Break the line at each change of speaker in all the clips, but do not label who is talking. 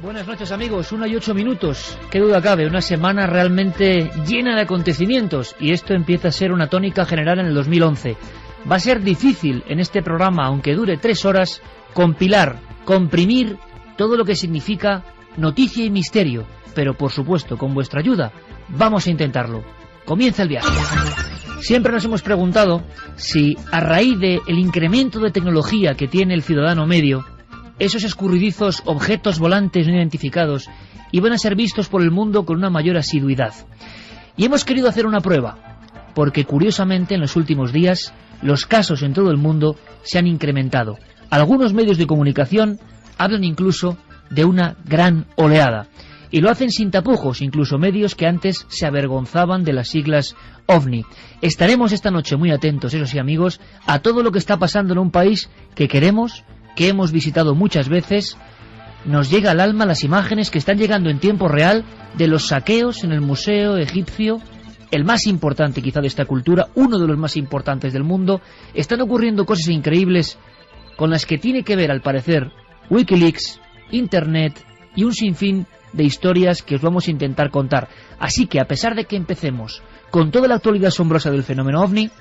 Buenas noches amigos, 1:08. Qué duda cabe, una semana realmente llena de acontecimientos y esto empieza a ser una tónica general en el 2011. Va a ser difícil en este programa, aunque dure 3 horas, compilar, comprimir todo lo que significa noticia y misterio, pero por supuesto con vuestra ayuda vamos a intentarlo. Comienza el viaje. Siempre nos hemos preguntado si a raíz del incremento de tecnología que tiene el ciudadano medio, esos escurridizos objetos volantes no identificados iban a ser vistos por el mundo con una mayor asiduidad. Y hemos querido hacer una prueba, porque curiosamente en los últimos días los casos en todo el mundo se han incrementado. Algunos medios de comunicación hablan incluso de una gran oleada. Y lo hacen sin tapujos, incluso medios que antes se avergonzaban de las siglas OVNI. Estaremos esta noche muy atentos, eso sí amigos, a todo lo que está pasando en un país que queremos, que hemos visitado muchas veces. Nos llega al alma las imágenes que están llegando en tiempo real de los saqueos en el museo egipcio, el más importante quizá de esta cultura, uno de los más importantes del mundo. Están ocurriendo cosas increíbles con las que tiene que ver, al parecer, Wikileaks, Internet y un sinfín de historias que os vamos a intentar contar. Así que a pesar de que empecemos con toda la actualidad asombrosa del fenómeno OVNI,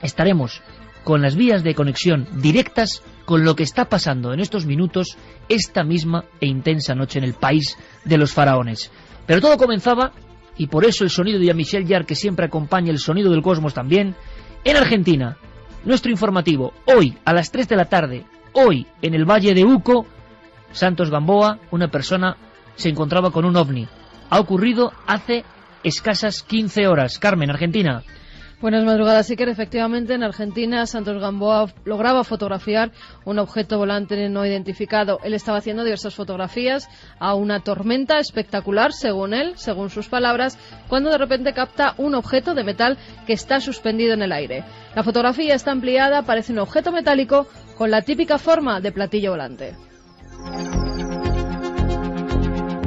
estaremos con las vías de conexión directas con lo que está pasando en estos minutos, esta misma e intensa noche en el país de los faraones. Pero todo comenzaba, y por eso el sonido de Jean-Michel Jarre, que siempre acompaña el sonido del cosmos también, en Argentina. Nuestro informativo, hoy a las 3 de la tarde, hoy en el Valle de Uco, Santos Gamboa, una persona se encontraba con un OVNI. Ha ocurrido hace escasas 15 horas. Carmen, Argentina.
Buenas madrugadas, Iker. Efectivamente, en Argentina, Santos Gamboa lograba fotografiar un objeto volante no identificado. Él estaba haciendo diversas fotografías a una tormenta espectacular, según él, según sus palabras, cuando de repente capta un objeto de metal que está suspendido en el aire. La fotografía está ampliada, parece un objeto metálico con la típica forma de platillo volante.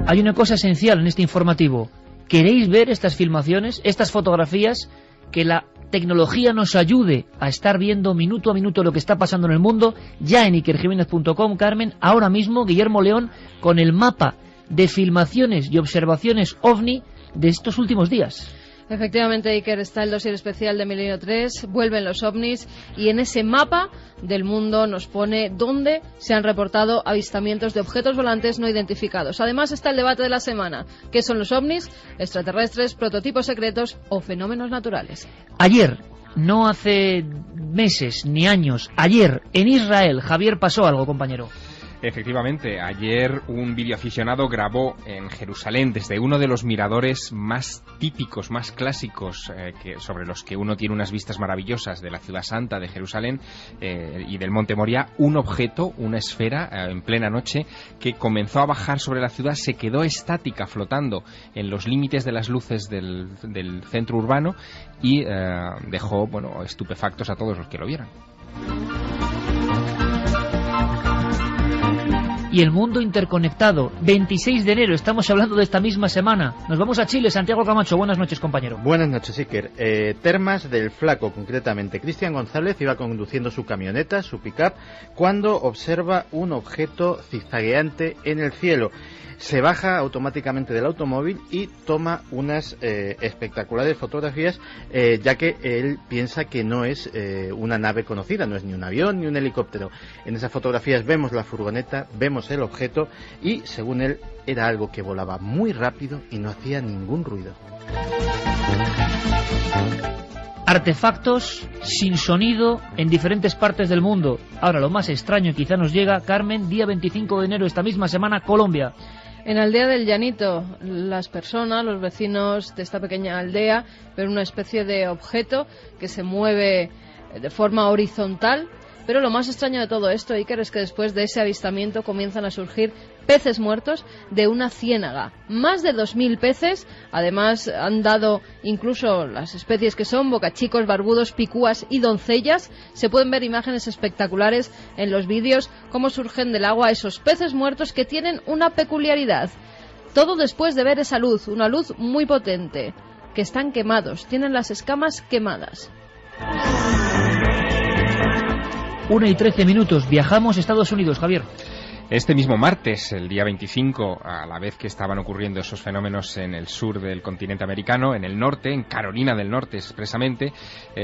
Hay una cosa esencial en este informativo. ¿Queréis ver estas filmaciones, estas fotografías? Que la tecnología nos ayude a estar viendo minuto a minuto lo que está pasando en el mundo. Ya en ikerjimenez.com, Carmen, ahora mismo Guillermo León con el mapa de filmaciones y observaciones OVNI de estos últimos días.
Efectivamente, Iker, está el dossier especial de Milenio 3, vuelven los ovnis, y en ese mapa del mundo nos pone dónde se han reportado avistamientos de objetos volantes no identificados. Además está el debate de la semana: ¿qué son los ovnis? ¿Extraterrestres, prototipos secretos o fenómenos naturales?
Ayer, no hace meses ni años, ayer en Israel, Javier, pasó algo, compañero.
Efectivamente, ayer un videoaficionado grabó en Jerusalén desde uno de los miradores más típicos, más clásicos, sobre los que uno tiene unas vistas maravillosas de la ciudad santa de Jerusalén y del Monte Moria, un objeto, una esfera en plena noche que comenzó a bajar sobre la ciudad, se quedó estática flotando en los límites de las luces del centro urbano y dejó, estupefactos a todos los que lo vieran.
Y el mundo interconectado, 26 de enero, estamos hablando de esta misma semana. Nos vamos a Chile. Santiago Camacho, buenas noches, compañero.
Buenas noches, Iker. Termas del Flaco, concretamente. Cristian González iba conduciendo su camioneta, su pick-up, cuando observa un objeto zigzagueante en el cielo. Se baja automáticamente del automóvil y toma unas espectaculares fotografías, ya que él piensa que no es una nave conocida, no es ni un avión ni un helicóptero. En esas fotografías vemos la furgoneta, vemos el objeto y, según él, era algo que volaba muy rápido y no hacía ningún ruido.
Artefactos sin sonido en diferentes partes del mundo. Ahora, lo más extraño quizá nos llega, Carmen, día 25 de enero, esta misma semana, Colombia.
En Aldea del Llanito, las personas, los vecinos de esta pequeña aldea, ven una especie de objeto que se mueve de forma horizontal. Pero lo más extraño de todo esto, Iker, es que después de ese avistamiento comienzan a surgir peces muertos de una ciénaga. Más de 2.000 peces. Además han dado incluso las especies que son bocachicos, barbudos, picúas y doncellas. Se pueden ver imágenes espectaculares en los vídeos, cómo surgen del agua esos peces muertos que tienen una peculiaridad. Todo después de ver esa luz, una luz muy potente, que están quemados, tienen las escamas quemadas.
1:13, viajamos a Estados Unidos, Javier.
Este mismo martes, el día 25, a la vez que estaban ocurriendo esos fenómenos en el sur del continente americano, en el norte, en Carolina del Norte expresamente,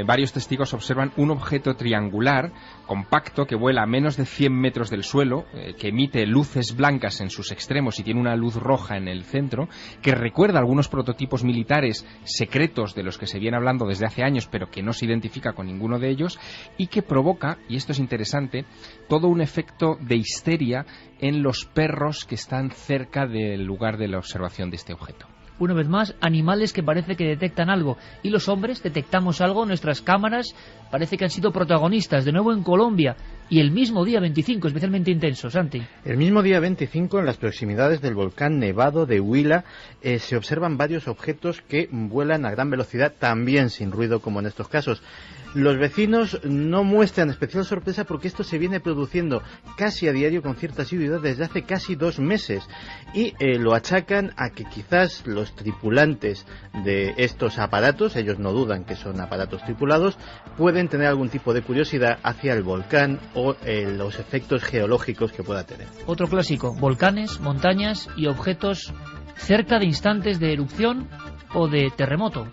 varios testigos observan un objeto triangular compacto que vuela a menos de 100 metros del suelo, que emite luces blancas en sus extremos y tiene una luz roja en el centro, que recuerda algunos prototipos militares secretos de los que se viene hablando desde hace años, pero que no se identifica con ninguno de ellos, y que provoca, y esto es interesante, todo un efecto de histeria en los perros que están cerca del lugar de la observación de este objeto.
Una vez más, animales que parece que detectan algo. Y los hombres detectamos algo, nuestras cámaras parece que han sido protagonistas. De nuevo en Colombia. Y el mismo día 25, especialmente intenso, Santi.
El mismo día 25, en las proximidades del volcán nevado de Huila, se observan varios objetos que vuelan a gran velocidad, también sin ruido como en estos casos. Los vecinos no muestran especial sorpresa porque esto se viene produciendo casi a diario con cierta asiduidad desde hace casi 2 meses y lo achacan a que quizás los tripulantes de estos aparatos, ellos no dudan que son aparatos tripulados, pueden tener algún tipo de curiosidad hacia el volcán o los efectos geológicos que pueda tener.
Otro clásico, volcanes, montañas y objetos cerca de instantes de erupción o de terremoto.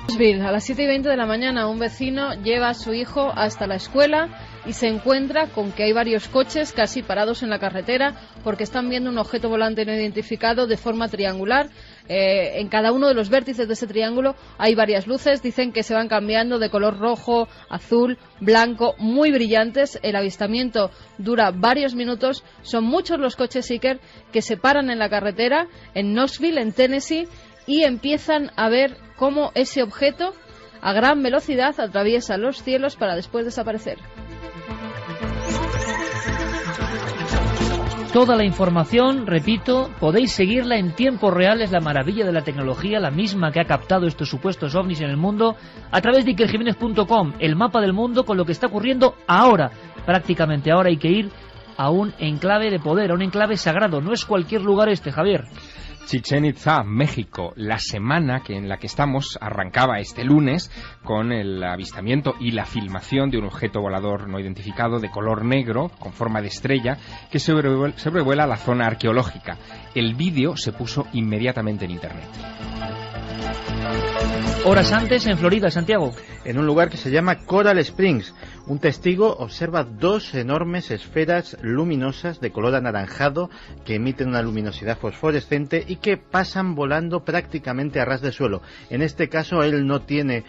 A las 7:20 de la mañana un vecino lleva a su hijo hasta la escuela y se encuentra con que hay varios coches casi parados en la carretera porque están viendo un objeto volante no identificado de forma triangular. En cada uno de los vértices de ese triángulo hay varias luces, dicen que se van cambiando de color rojo, azul, blanco, muy brillantes. El avistamiento dura varios minutos. Son muchos los coches Iker que se paran en la carretera en Knoxville, en Tennessee, y empiezan a ver cómo ese objeto a gran velocidad atraviesa los cielos para después desaparecer.
Toda la información, repito, podéis seguirla en tiempo real, es la maravilla de la tecnología, la misma que ha captado estos supuestos ovnis en el mundo, a través de ikerjimenez.com, el mapa del mundo con lo que está ocurriendo ahora, prácticamente ahora. Hay que ir a un enclave de poder, a un enclave sagrado, no es cualquier lugar este, Javier.
Chichén Itzá, México. La semana en la que estamos arrancaba este lunes con el avistamiento y la filmación de un objeto volador no identificado de color negro con forma de estrella que sobrevuela la zona arqueológica. El vídeo se puso inmediatamente en internet.
Horas antes en Florida, Santiago.
En un lugar que se llama Coral Springs, un testigo observa 2 enormes esferas luminosas de color anaranjado que emiten una luminosidad fosforescente y que pasan volando prácticamente a ras de suelo. En este caso él no tiene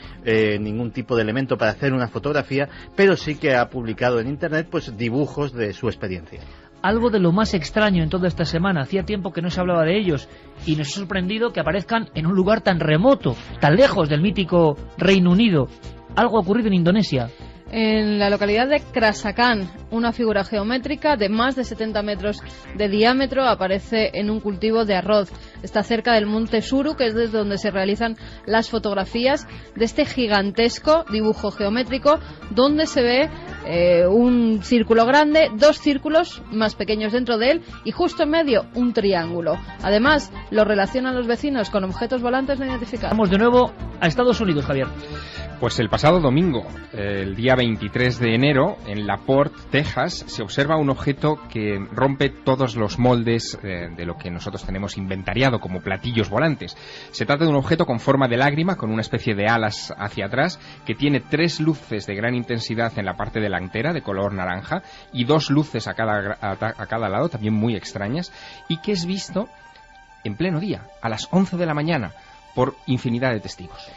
ningún tipo de elemento para hacer una fotografía, pero sí que ha publicado en internet pues dibujos de su experiencia.
Algo de lo más extraño en toda esta semana. Hacía tiempo que no se hablaba de ellos y nos ha sorprendido que aparezcan en un lugar tan remoto, tan lejos del mítico Reino Unido. Algo ha ocurrido en Indonesia.
En la localidad de Krasakan, una figura geométrica de más de 70 metros de diámetro aparece en un cultivo de arroz. Está cerca del monte Suru, que es desde donde se realizan las fotografías de este gigantesco dibujo geométrico, donde se ve un círculo grande, 2 círculos más pequeños dentro de él y justo en medio un triángulo. Además, lo relacionan los vecinos con objetos volantes no identificados.
Vamos de nuevo a Estados Unidos, Javier.
Pues el pasado domingo, el día 23 de enero, en La Porte, Texas, se observa un objeto que rompe todos los moldes de lo que nosotros tenemos inventariado como platillos volantes. Se trata de un objeto con forma de lágrima, con una especie de alas hacia atrás, que tiene 3 luces de gran intensidad en la parte delantera, de color naranja, y 2 luces a cada lado, también muy extrañas, y que es visto en pleno día, a las 11 de la mañana, por infinidad de testigos.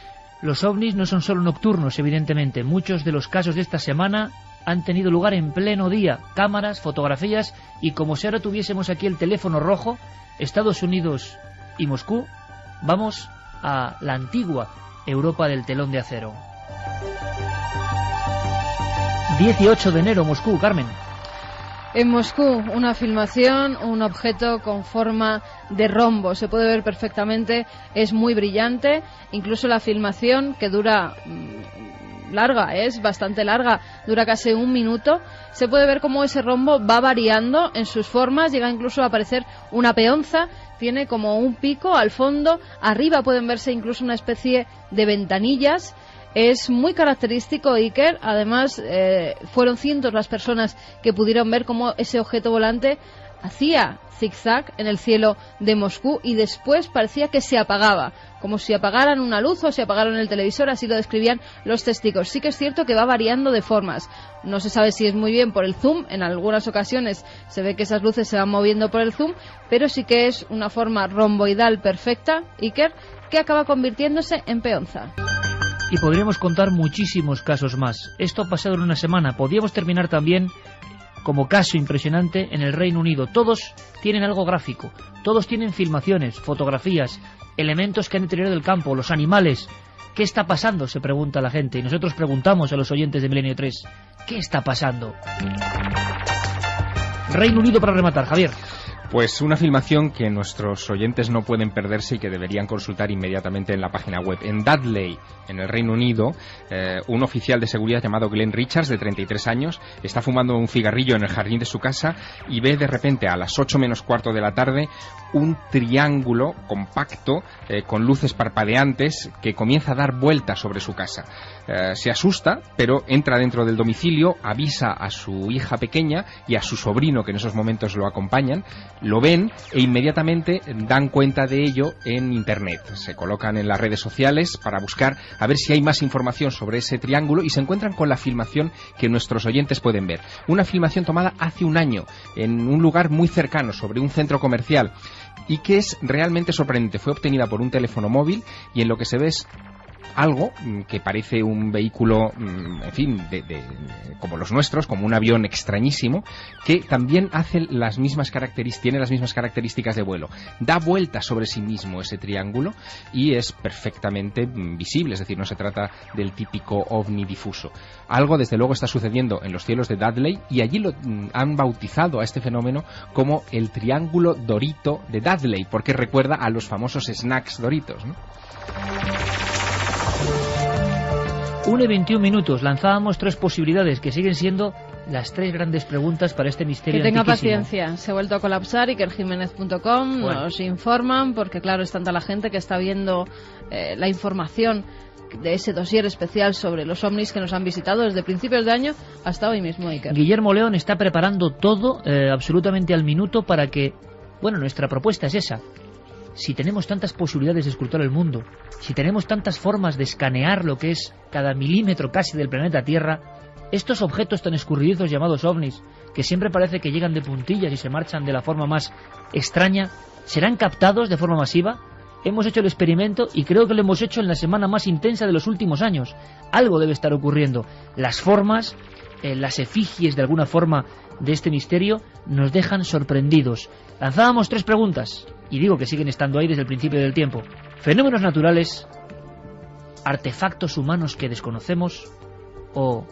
Los ovnis no son solo nocturnos, evidentemente. Muchos de los casos de esta semana han tenido lugar en pleno día. Cámaras, fotografías y como si ahora tuviésemos aquí el teléfono rojo, Estados Unidos y Moscú, vamos a la antigua Europa del telón de acero. 18 de enero, Moscú, Carmen.
En Moscú, una filmación, un objeto con forma de rombo. Se puede ver perfectamente, es muy brillante. Incluso la filmación, que dura larga, es bastante larga, dura casi 1 minuto. Se puede ver cómo ese rombo va variando en sus formas, llega incluso a aparecer una peonza, tiene como un pico al fondo, arriba pueden verse incluso una especie de ventanillas. Es muy característico, Iker. Además, fueron cientos las personas que pudieron ver cómo ese objeto volante hacía zigzag en el cielo de Moscú y después parecía que se apagaba, como si apagaran una luz o si apagaran el televisor, así lo describían los testigos. Sí que es cierto que va variando de formas. No se sabe si es muy bien por el zoom, en algunas ocasiones se ve que esas luces se van moviendo por el zoom, pero sí que es una forma romboidal perfecta, Iker, que acaba convirtiéndose en peonza.
Y podríamos contar muchísimos casos más. Esto ha pasado en una semana. Podríamos terminar también como caso impresionante en el Reino Unido. Todos tienen algo gráfico, todos tienen filmaciones, fotografías, elementos que han deteriorado el campo, los animales. ¿Qué está pasando?, se pregunta la gente, y nosotros preguntamos a los oyentes de Milenio 3, ¿qué está pasando? Reino Unido para rematar, Javier.
Pues una filmación que nuestros oyentes no pueden perderse y que deberían consultar inmediatamente en la página web. En Dudley, en el Reino Unido, un oficial de seguridad llamado Glenn Richards, de 33 años, está fumando un cigarrillo en el jardín de su casa y ve de repente a las 8 menos cuarto de la tarde un triángulo compacto con luces parpadeantes que comienza a dar vueltas sobre su casa. Se asusta, pero entra dentro del domicilio, avisa a su hija pequeña y a su sobrino, que en esos momentos lo acompañan, lo ven e inmediatamente dan cuenta de ello en Internet. Se colocan en las redes sociales para buscar a ver si hay más información sobre ese triángulo y se encuentran con la filmación que nuestros oyentes pueden ver. Una filmación tomada hace un año en un lugar muy cercano, sobre un centro comercial, y que es realmente sorprendente. Fue obtenida por un teléfono móvil y en lo que se ve es algo que parece un vehículo, en fin, como los nuestros, como un avión extrañísimo, que también hace tiene las mismas características de vuelo. Da vuelta sobre sí mismo ese triángulo y es perfectamente visible, es decir, no se trata del típico ovni difuso. Algo, desde luego, está sucediendo en los cielos de Dudley y allí lo han bautizado a este fenómeno como el triángulo Dorito de Dudley, porque recuerda a los famosos snacks Doritos, ¿no?
1:21. Lanzábamos 3 posibilidades que siguen siendo las 3 grandes preguntas para este misterio antiquísimo.
Que tenga paciencia, se ha vuelto a colapsar. IkerJiménez.com nos informan, porque claro, es tanta la gente que está viendo la información de ese dossier especial sobre los ovnis que nos han visitado desde principios de año hasta hoy mismo, Iker.
Guillermo León está preparando todo absolutamente al minuto para que, bueno, nuestra propuesta es esa. Si tenemos tantas posibilidades de escrutar el mundo, si tenemos tantas formas de escanear lo que es cada milímetro casi del planeta Tierra, estos objetos tan escurridizos llamados ovnis, que siempre parece que llegan de puntillas y se marchan de la forma más extraña, ¿serán captados de forma masiva? Hemos hecho el experimento y creo que lo hemos hecho en la semana más intensa de los últimos años. Algo debe estar ocurriendo. Las formas, las efigies de alguna forma de este misterio nos dejan sorprendidos. Lanzábamos 3 preguntas, y digo que siguen estando ahí desde el principio del tiempo. ¿Fenómenos naturales, artefactos humanos que desconocemos o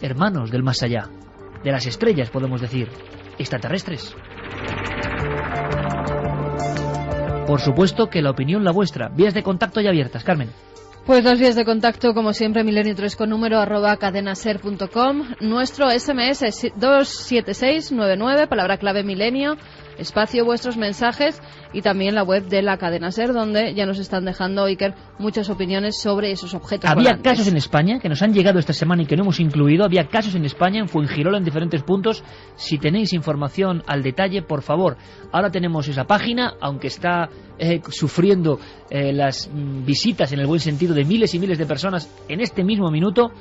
hermanos del más allá, de las estrellas, podemos decir, extraterrestres? Por supuesto que la opinión la vuestra. Vías de contacto ya abiertas, Carmen.
Pues las vías de contacto, como siempre, milenio3 con número @cadenaser.com. Nuestro SMS es 27699, palabra clave milenio, espacio vuestros mensajes, y también la web de la Cadena Ser, donde ya nos están dejando, Iker, muchas opiniones sobre esos objetos
Había
volantes.
casos en España que nos han llegado esta semana y que no hemos incluido. Había casos en España, en Fuengirola, en diferentes puntos. Si tenéis información al detalle, por favor. Ahora tenemos esa página, aunque está sufriendo las visitas, en el buen sentido, de miles y miles de personas en este mismo minuto.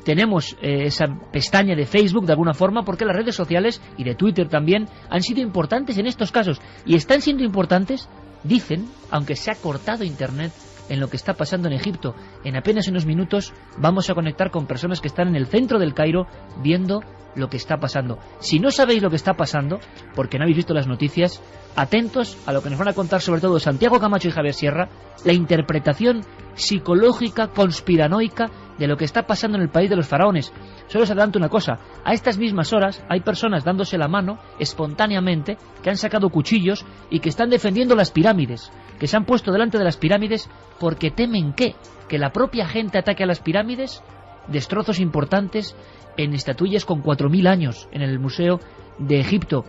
Tenemos esa pestaña de Facebook de alguna forma, porque las redes sociales y de Twitter también han sido importantes en estos casos, y están siendo importantes, dicen, aunque se ha cortado Internet, en lo que está pasando en Egipto. En apenas unos minutos vamos a conectar con personas que están en el centro del Cairo viendo lo que está pasando. Si no sabéis lo que está pasando, porque no habéis visto las noticias, atentos a lo que nos van a contar sobre todo Santiago Camacho y Javier Sierra, la interpretación psicológica, conspiranoica de lo que está pasando en el país de los faraones. Solo os adelanto una cosa: a estas mismas horas hay personas dándose la mano espontáneamente, que han sacado cuchillos y que están defendiendo las pirámides, que se han puesto delante de las pirámides porque temen que la propia gente ataque a las pirámides. Destrozos importantes en estatuillas con 4000 años en el Museo de Egipto.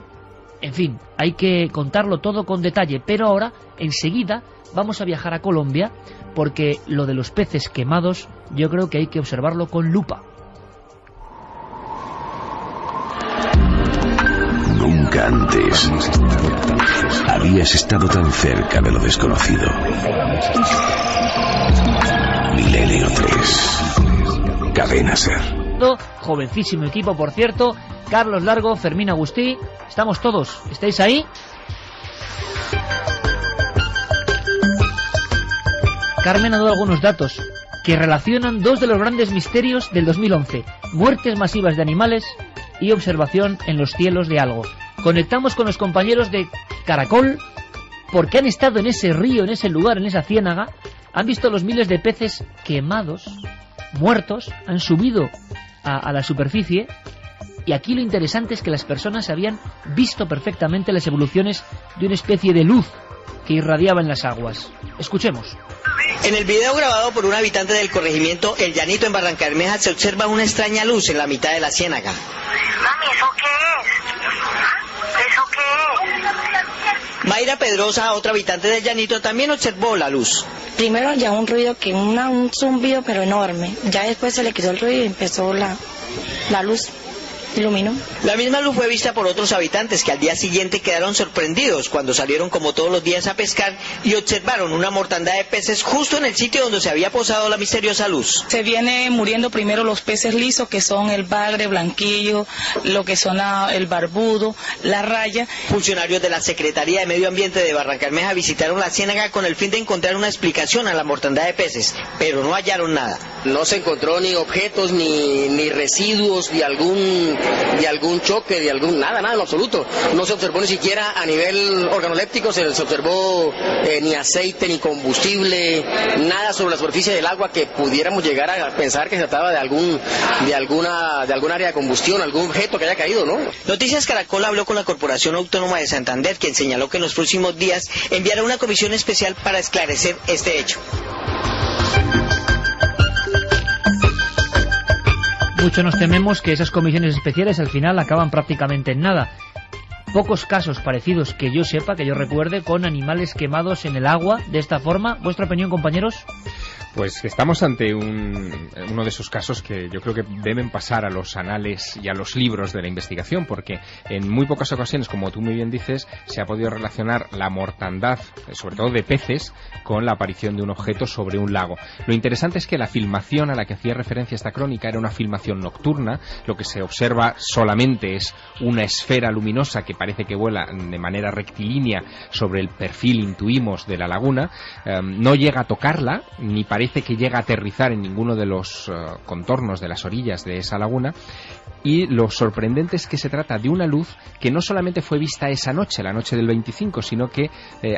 En fin, hay que contarlo todo con detalle, pero ahora, enseguida, vamos a viajar a Colombia, porque lo de los peces quemados yo creo que hay que observarlo con lupa.
Nunca Nunca antes habías estado tan cerca de lo desconocido. Milenio 3. Cadena SER.
Jovencísimo equipo, por cierto. Carlos Largo, Fermín Agustí. Estamos todos. ¿Estáis ahí? Carmen ha dado algunos datos que relacionan dos de los grandes misterios del 2011. Muertes masivas de animales y observación en los cielos de algo. Conectamos con los compañeros de Caracol porque han estado en ese río, en ese lugar, en esa ciénaga. Han visto los miles de peces quemados, muertos, han subido a la superficie. Y aquí lo interesante es que las personas habían visto perfectamente las evoluciones de una especie de luz que irradiaba en las aguas. Escuchemos.
En el video grabado por un habitante del corregimiento El Llanito en Barrancabermeja se observa una extraña luz en la mitad de la ciénaga.
Mami, ¿eso qué es? ¿Eso qué es?
Mayra Pedrosa, otra habitante del Llanito, también observó la luz.
Primero ya un ruido que un zumbido pero enorme. Ya después se le quitó el ruido y empezó la luz. Iluminó.
La misma luz fue vista por otros habitantes que al día siguiente quedaron sorprendidos cuando salieron como todos los días a pescar y observaron una mortandad de peces justo en el sitio donde se había posado la misteriosa luz.
Se viene muriendo primero los peces lisos, que son el bagre, blanquillo, lo que son el barbudo, la raya.
Funcionarios de la Secretaría de Medio Ambiente de Barrancabermeja visitaron la ciénaga con el fin de encontrar una explicación a la mortandad de peces, pero no hallaron nada.
No se encontró ni objetos, ni residuos de algún choque, nada en absoluto. No se observó ni siquiera a nivel organoléptico, se observó ni aceite, ni combustible, nada sobre la superficie del agua que pudiéramos llegar a pensar que se trataba de algún área de combustión, algún objeto que haya caído, ¿no?
Noticias Caracol habló con la Corporación Autónoma de Santander, quien señaló que en los próximos días enviará una comisión especial para esclarecer este hecho.
Mucho nos tememos que esas comisiones especiales al final acaban prácticamente en nada. Pocos casos parecidos que yo sepa, que yo recuerde, con animales quemados en el agua de esta forma. ¿Vuestra opinión, compañeros?
Pues estamos ante uno de esos casos que yo creo que deben pasar a los anales y a los libros de la investigación, porque en muy pocas ocasiones, como tú muy bien dices, se ha podido relacionar la mortandad, sobre todo de peces, con la aparición de un objeto sobre un lago. Lo interesante es que la filmación a la que hacía referencia esta crónica era una filmación nocturna. Lo que se observa solamente es una esfera luminosa que parece que vuela de manera rectilínea sobre el perfil, intuimos, de la laguna. No llega a tocarla, ni parece que llega a aterrizar en ninguno de los contornos de las orillas de esa laguna. Y lo sorprendente es que se trata de una luz que no solamente fue vista esa noche, la noche del 25, sino que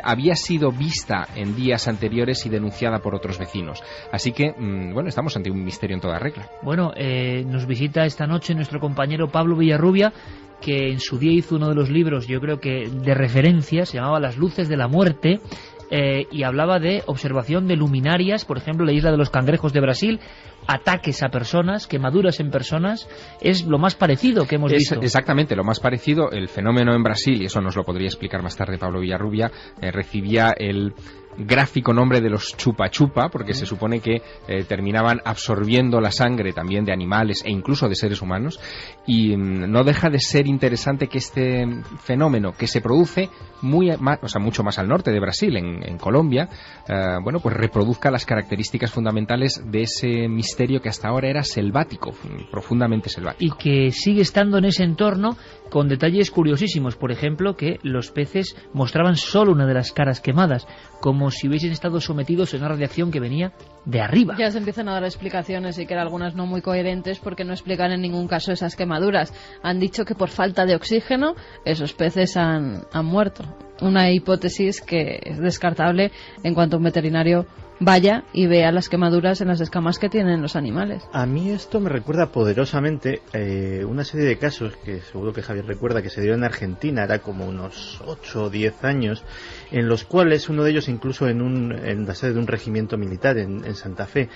había sido vista en días anteriores y denunciada por otros vecinos. Así que, bueno, estamos ante un misterio en toda regla.
Bueno, nos visita esta noche nuestro compañero Pablo Villarrubia, que en su día hizo uno de los libros, yo creo que de referencia, se llamaba Las luces de la muerte, y hablaba de observación de luminarias, por ejemplo, la isla de los Cangrejos de Brasil, ataques a personas, quemaduras en personas. Es lo más parecido que hemos visto.
Exactamente, lo más parecido. El fenómeno en Brasil, y eso nos lo podría explicar más tarde Pablo Villarrubia, recibía el gráfico nombre de los chupa chupa, porque se supone que terminaban absorbiendo la sangre también de animales e incluso de seres humanos, y no deja de ser interesante que este fenómeno, que se produce mucho más al norte de Brasil, en Colombia, bueno, pues reproduzca las características fundamentales de ese misterio que hasta ahora era selvático, profundamente selvático.
Y que sigue estando en ese entorno con detalles curiosísimos. Por ejemplo, que los peces mostraban solo una de las caras quemadas, como si hubiesen estado sometidos a una radiación que venía de arriba.
Ya se empiezan a dar explicaciones, y que eran algunas no muy coherentes, porque no explican en ningún caso esas quemaduras. Han dicho que por falta de oxígeno esos peces han muerto. Una hipótesis que es descartable en cuanto un veterinario vaya y vea las quemaduras en las escamas que tienen los animales.
A mí esto me recuerda poderosamente una serie de casos que seguro que Javier recuerda, que se dieron en Argentina, era como unos 8 o 10 años, en los cuales uno de ellos incluso en la sede de un regimiento militar en Santa Fe,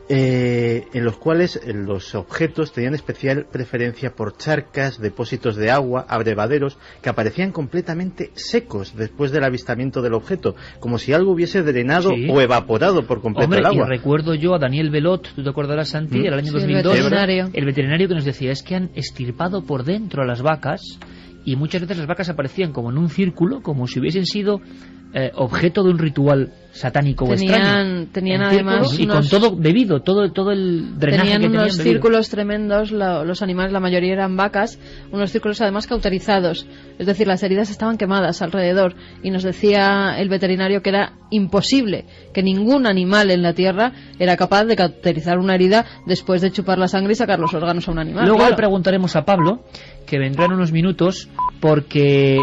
en los cuales los objetos tenían especial preferencia por charcas, depósitos de agua, abrevaderos, que aparecían completamente secos después del avistamiento del objeto, como si algo hubiese drenado o evaporado por completo el agua.
Y recuerdo yo a Daniel Belot, tú te acordarás, Santi, era el año 2002,
el veterinario
que nos decía, es que han estirpado por dentro a las vacas y muchas veces las vacas aparecían como en un círculo, como si hubiesen sido objeto de un ritual satánico o extraño.
Tenían además
y con todo bebido, todo el drenaje
tenían
que tenían
unos
bebido.
Círculos tremendos, los animales, la mayoría eran vacas, unos círculos además cauterizados, es decir, las heridas estaban quemadas alrededor, y nos decía el veterinario que era imposible, que ningún animal en la tierra era capaz de cauterizar una herida después de chupar la sangre y sacar los órganos a un animal.
Luego
claro.
le preguntaremos a Pablo, que vendrá en unos minutos, porque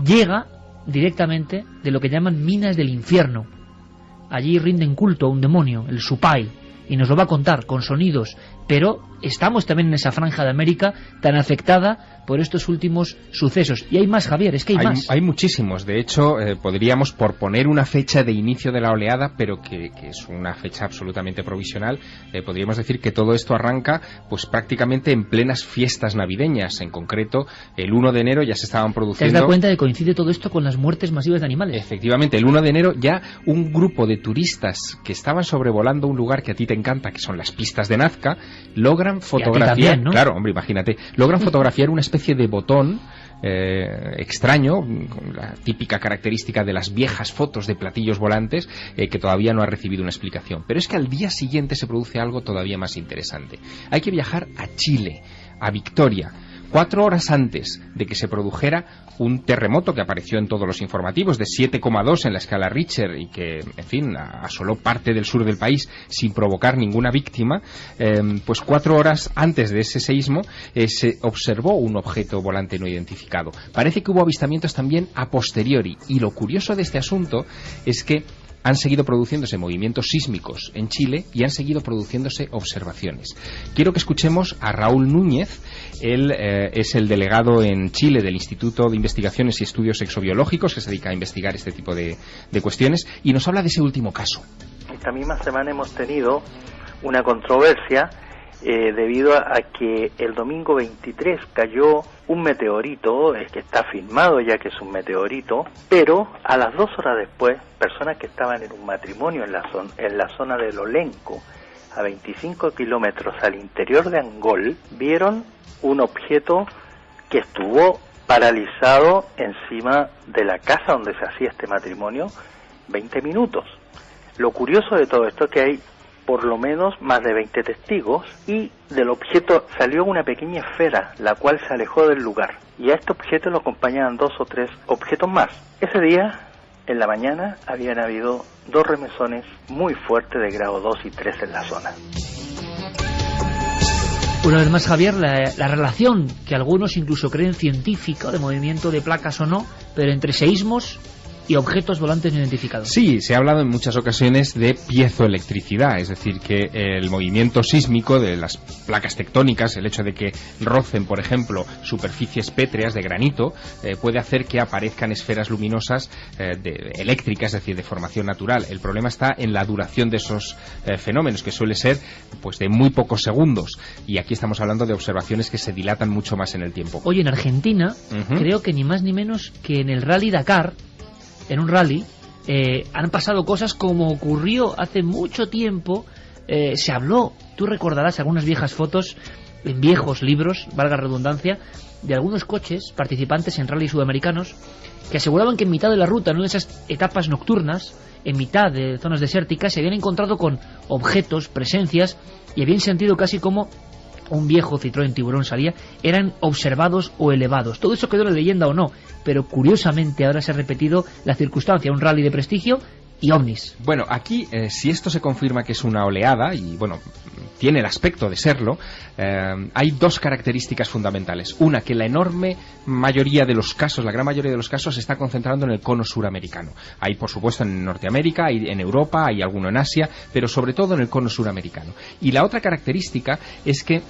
llega directamente de lo que llaman minas del infierno. Allí rinden culto a un demonio, el Supai, y nos lo va a contar con sonidos, pero estamos también en esa franja de América tan afectada por estos últimos sucesos. Y hay más, Javier, es que hay más.
Hay muchísimos. De hecho, podríamos, por poner una fecha de inicio de la oleada, pero que es una fecha absolutamente provisional, podríamos decir que todo esto arranca pues prácticamente en plenas fiestas navideñas. En concreto, el 1 de enero ya se estaban produciendo...
¿Te has dado cuenta de que coincide todo esto con las muertes masivas de animales?
Efectivamente, el 1 de enero ya un grupo de turistas que estaban sobrevolando un lugar que a ti te encanta, que son las pistas de Nazca, logran fotografiar...
también, ¿no?
Claro, hombre, imagínate. Logran fotografiar una especie de botón extraño, con la típica característica de las viejas fotos de platillos volantes, que todavía no ha recibido una explicación. Pero es que al día siguiente se produce algo todavía más interesante. Hay que viajar a Chile, a Victoria, 4 horas antes de que se produjera un terremoto que apareció en todos los informativos de 7,2 en la escala Richter y que, en fin, asoló parte del sur del país sin provocar ninguna víctima. Pues 4 horas antes de ese seísmo se observó un objeto volante no identificado. Parece que hubo avistamientos también a posteriori, y lo curioso de este asunto es que han seguido produciéndose movimientos sísmicos en Chile y han seguido produciéndose observaciones. Quiero que escuchemos a Raúl Núñez. Él es el delegado en Chile del Instituto de Investigaciones y Estudios Exobiológicos, que se dedica a investigar este tipo de cuestiones, y nos habla de ese último caso.
Esta misma semana hemos tenido una controversia debido a que el domingo 23 cayó un meteorito, que está filmado ya que es un meteorito, pero a las 2 horas después, personas que estaban en un matrimonio en la zona del Olenco, a 25 kilómetros al interior de Angol, vieron un objeto que estuvo paralizado encima de la casa donde se hacía este matrimonio 20 minutos. Lo curioso de todo esto es que hay por lo menos más de 20 testigos, y del objeto salió una pequeña esfera, la cual se alejó del lugar, y a este objeto lo acompañaban 2 o 3 objetos más. Ese día, en la mañana, habían habido 2 remesones muy fuertes de grado 2 y 3 en la zona.
Una vez más, Javier, la relación que algunos incluso creen científica, de movimiento de placas o no, pero entre seísmos y objetos volantes no identificados.
Sí, se ha hablado en muchas ocasiones de piezoelectricidad, es decir, que el movimiento sísmico de las placas tectónicas, el hecho de que rocen, por ejemplo, superficies pétreas de granito, puede hacer que aparezcan esferas luminosas eléctricas, es decir, de formación natural. El problema está en la duración de esos fenómenos, que suele ser pues de muy pocos segundos, y aquí estamos hablando de observaciones que se dilatan mucho más en el tiempo.
Oye, en Argentina, creo que ni más ni menos que en el Rally Dakar, en un rally, han pasado cosas como ocurrió hace mucho tiempo. Se habló, tú recordarás algunas viejas fotos en viejos libros, valga la redundancia, de algunos coches participantes en rally sudamericanos que aseguraban que en mitad de la ruta, en una de esas etapas nocturnas, en mitad de zonas desérticas, se habían encontrado con objetos, presencias, y habían sentido casi como un viejo Citroën Tiburón salía, eran observados o elevados. Todo eso quedó en la leyenda o no, pero curiosamente ahora se ha repetido la circunstancia, un rally de prestigio y ovnis.
Bueno, aquí, si esto se confirma que es una oleada, y bueno, tiene el aspecto de serlo, hay 2 características fundamentales. Una, que la enorme mayoría de los casos, la gran mayoría de los casos, se está concentrando en el cono suramericano. Hay, por supuesto, en Norteamérica, hay en Europa, hay alguno en Asia, pero sobre todo en el cono suramericano. Y la otra característica es que,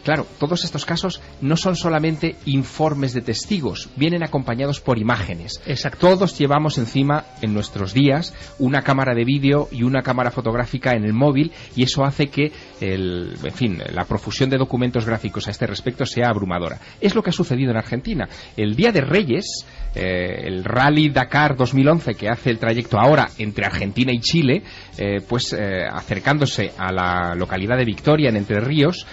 claro, todos estos casos no son solamente informes de testigos, vienen acompañados por imágenes.
Exacto.
Todos llevamos encima, en nuestros días, una cámara de vídeo y una cámara fotográfica en el móvil, y eso hace que en fin, la profusión de documentos gráficos a este respecto sea abrumadora. Es lo que ha sucedido en Argentina. El Día de Reyes, el Rally Dakar 2011, que hace el trayecto ahora entre Argentina y Chile, acercándose a la localidad de Victoria, en Entre Ríos,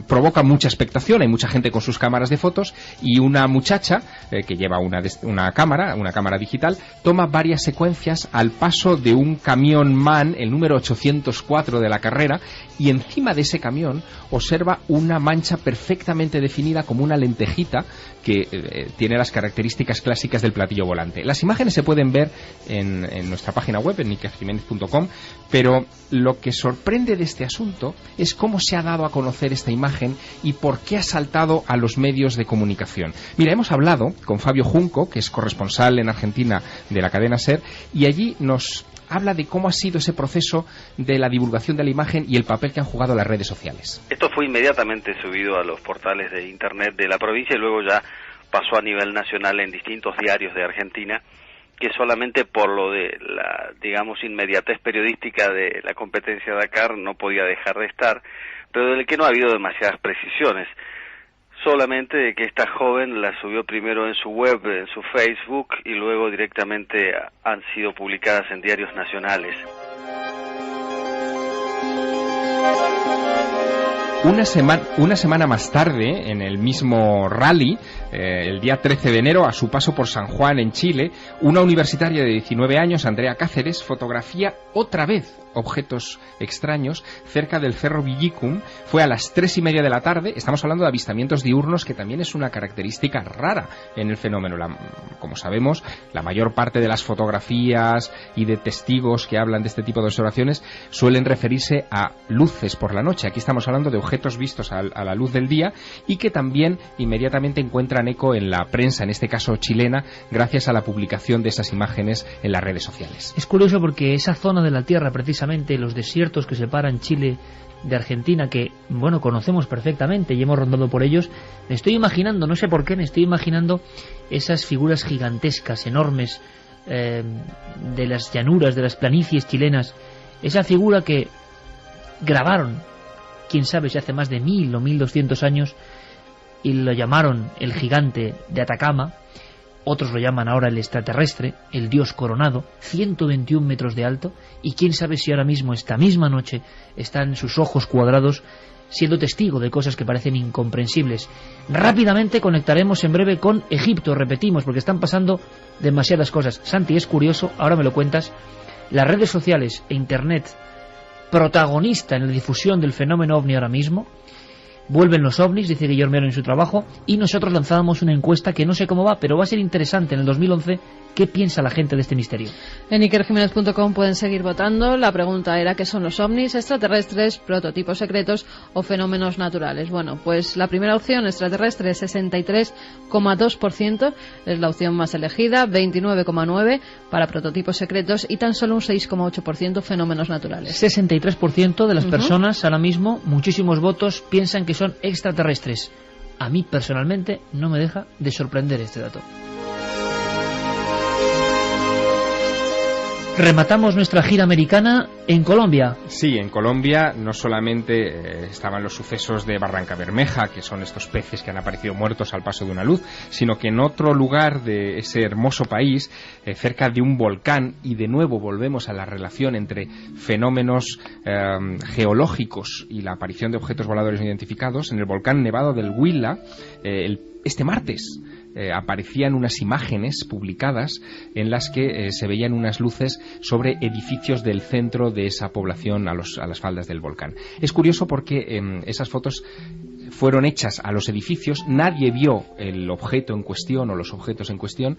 provoca mucha expectación. Hay mucha gente con sus cámaras de fotos, y una muchacha que lleva una cámara digital, toma varias secuencias al paso de un camión MAN, el número 804 de la carrera, y encima de ese camión observa una mancha perfectamente definida como una lentejita que tiene las características clásicas del platillo volante. Las imágenes se pueden ver en nuestra página web, en ikerjimenez.com, pero lo que sorprende de este asunto es cómo se ha dado a conocer esta imagen y por qué ha saltado a los medios de comunicación. Mira, hemos hablado con Fabio Junco, que es corresponsal en Argentina de la cadena SER, y allí nos habla de cómo ha sido ese proceso de la divulgación de la imagen y el papel que han jugado las redes sociales.
Esto fue inmediatamente subido a los portales de internet de la provincia y luego ya pasó a nivel nacional en distintos diarios de Argentina, que solamente por lo de la, digamos, inmediatez periodística de la competencia Dakar no podía dejar de estar, pero del que no ha habido demasiadas precisiones. Solamente de que esta joven la subió primero en su web, en su Facebook, y luego directamente han sido publicadas en diarios nacionales.
Una semana más tarde, en el mismo rally, el día 13 de enero, a su paso por San Juan, en Chile, una universitaria de 19 años, Andrea Cáceres, fotografía otra vez objetos extraños cerca del Cerro Villicum. Fue a las 3:30 de la tarde. Estamos hablando de avistamientos diurnos, que también es una característica rara en el fenómeno. Como sabemos, la mayor parte de las fotografías y de testigos que hablan de este tipo de observaciones suelen referirse a luces por la noche. Aquí estamos hablando de objetos vistos a la luz del día y que también inmediatamente encuentran eco en la prensa, en este caso chilena, gracias a la publicación de esas imágenes en las redes sociales.
Es curioso porque esa zona de la Tierra, precisamente los desiertos que separan Chile de Argentina, que, bueno, conocemos perfectamente y hemos rondado por ellos, me estoy imaginando, no sé por qué, me estoy imaginando esas figuras gigantescas, enormes, de las llanuras, de las planicies chilenas, esa figura que grabaron, quién sabe si hace más de 1000 o 1200 años, y lo llamaron el gigante de Atacama. Otros lo llaman ahora el extraterrestre, el dios coronado, 121 metros de alto, y quién sabe si ahora mismo, esta misma noche, están sus ojos cuadrados siendo testigo de cosas que parecen incomprensibles. Rápidamente conectaremos en breve con Egipto, repetimos, porque están pasando demasiadas cosas. Santi, es curioso, ahora me lo cuentas, las redes sociales e Internet, protagonista en la difusión del fenómeno ovni ahora mismo. Vuelven los ovnis, dice Guillermo en su trabajo, y nosotros lanzábamos una encuesta que no sé cómo va, pero va a ser interesante en el 2011. ¿Qué piensa la gente de este misterio?
En ikerjimenez.com pueden seguir votando. La pregunta era: ¿qué son los ovnis? ¿Extraterrestres, prototipos secretos o fenómenos naturales? Bueno, pues la primera opción, extraterrestre, 63,2%, es la opción más elegida, 29,9% para prototipos secretos y tan solo un 6,8% fenómenos naturales.
63% de las personas ahora mismo, muchísimos votos, piensan que son extraterrestres. A mí personalmente no me deja de sorprender este dato. Rematamos nuestra gira americana en Colombia.
Sí, en Colombia no solamente estaban los sucesos de Barranca Bermeja, que son estos peces que han aparecido muertos al paso de una luz, sino que en otro lugar de ese hermoso país, cerca de un volcán, y de nuevo volvemos a la relación entre fenómenos geológicos y la aparición de objetos voladores no identificados, en el volcán Nevado del Huila, este martes, aparecían unas imágenes publicadas en las que se veían unas luces sobre edificios del centro de esa población a las faldas del volcán. Es curioso porque esas fotos fueron hechas a los edificios, nadie vio el objeto en cuestión o los objetos en cuestión,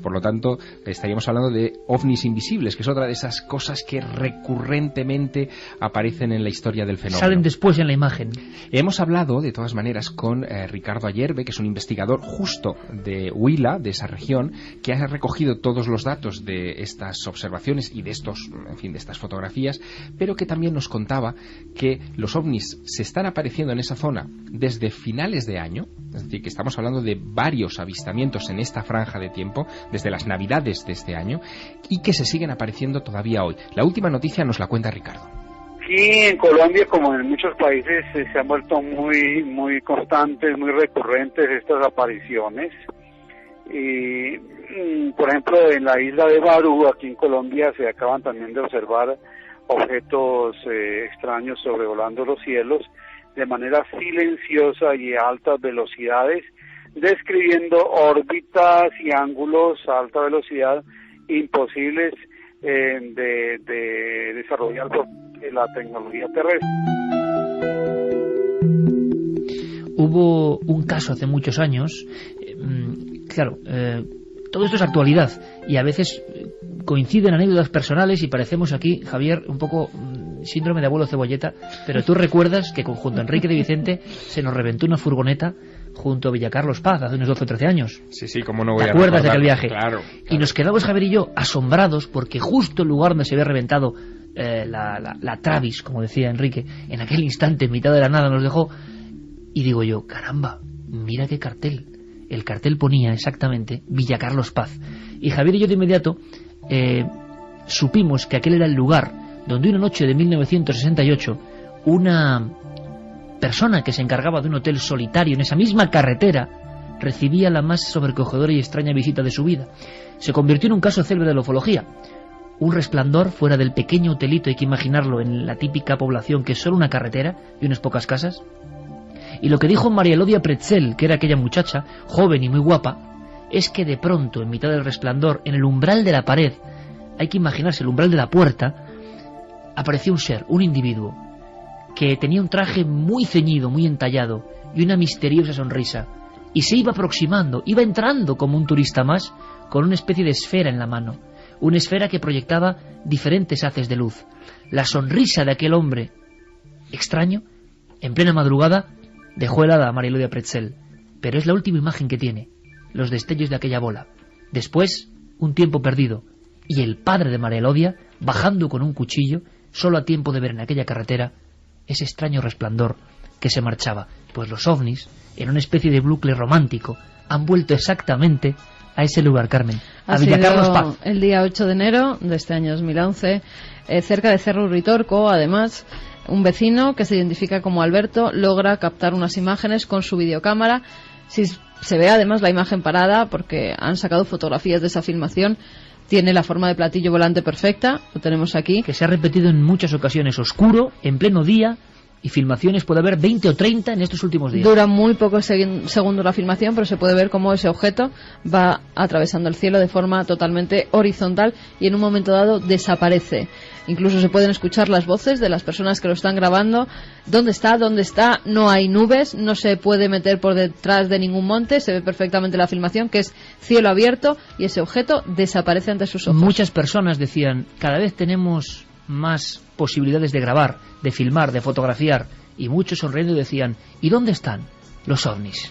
por lo tanto estaríamos hablando de ovnis invisibles, que es otra de esas cosas que recurrentemente aparecen en la historia del fenómeno.
Salen después en la imagen.
Hemos hablado de todas maneras con Ricardo Ayerbe, que es un investigador justo de Huila, de esa región, que ha recogido todos los datos de estas observaciones y de de estas fotografías, pero que también nos contaba que los ovnis se están apareciendo en esa zona desde finales de año, es decir, que estamos hablando de varios avistamientos en esta franja de tiempo, desde las Navidades de este año, y que se siguen apareciendo todavía hoy. La última noticia nos la cuenta Ricardo.
Aquí en Colombia, como en muchos países, se han vuelto muy constantes, muy recurrentes estas apariciones. Y, por ejemplo, en la isla de Barú, aquí en Colombia, se acaban también de observar objetos extraños sobrevolando los cielos de manera silenciosa y a altas velocidades, describiendo órbitas y ángulos a alta velocidad imposibles de desarrollar por la tecnología terrestre.
Hubo un caso hace muchos años, claro, todo esto es actualidad y a veces coinciden anécdotas personales y parecemos aquí, Javier, un poco síndrome de abuelo cebolleta, pero tú recuerdas que junto a Enrique de Vicente se nos reventó una furgoneta junto a Villacarlos Paz hace unos 12 o 13 años.
Sí, sí, cómo no voy a
¿Te acuerdas de aquel viaje?
Claro.
Y nos quedamos, Javier y yo, asombrados porque justo el lugar donde se había reventado la Travis, como decía Enrique, en aquel instante, en mitad de la nada, nos dejó. Y digo yo, caramba, mira qué cartel. El cartel ponía exactamente Villacarlos Paz. Y Javier y yo de inmediato supimos que aquel era el lugar donde una noche de 1968 una persona que se encargaba de un hotel solitario en esa misma carretera recibía la más sobrecogedora y extraña visita de su vida. Se convirtió en un caso célebre de la ufología. Un resplandor fuera del pequeño hotelito, hay que imaginarlo, en la típica población que es solo una carretera y unas pocas casas. Y lo que dijo María Elodia Pretzel, que era aquella muchacha, joven y muy guapa, es que de pronto, en mitad del resplandor, en el umbral de la pared, hay que imaginarse el umbral de la puerta, apareció un ser, un individuo, que tenía un traje muy ceñido, muy entallado, y una misteriosa sonrisa, y se iba aproximando, iba entrando como un turista más, con una especie de esfera en la mano, una esfera que proyectaba diferentes haces de luz. La sonrisa de aquel hombre extraño, en plena madrugada, dejó helada a María Elodia Pretzel, pero es la última imagen que tiene, los destellos de aquella bola. Después, un tiempo perdido, y el padre de María Elodia, bajando con un cuchillo, solo a tiempo de ver en aquella carretera ese extraño resplandor que se marchaba. Pues los ovnis, en una especie de bucle romántico, han vuelto exactamente a ese lugar, Carmen, a Villacarlos Paz.
El día 8 de enero de este año 2011, cerca de Cerro Uritorco, además, un vecino que se identifica como Alberto logra captar unas imágenes con su videocámara. Si se ve además la imagen parada, porque han sacado fotografías de esa filmación, tiene la forma de platillo volante perfecta, lo tenemos aquí.
Que se ha repetido en muchas ocasiones, oscuro, en pleno día, y filmaciones puede haber 20 o 30 en estos últimos días.
Dura muy pocos segundos la filmación, pero se puede ver cómo ese objeto va atravesando el cielo de forma totalmente horizontal y en un momento dado desaparece. Incluso se pueden escuchar las voces de las personas que lo están grabando. ¿Dónde está? ¿Dónde está? No hay nubes, no se puede meter por detrás de ningún monte, se ve perfectamente la filmación, que es cielo abierto, y ese objeto desaparece ante sus ojos.
Muchas personas decían, cada vez tenemos más posibilidades de grabar, de filmar, de fotografiar, y muchos sonriendo decían, ¿y dónde están los ovnis?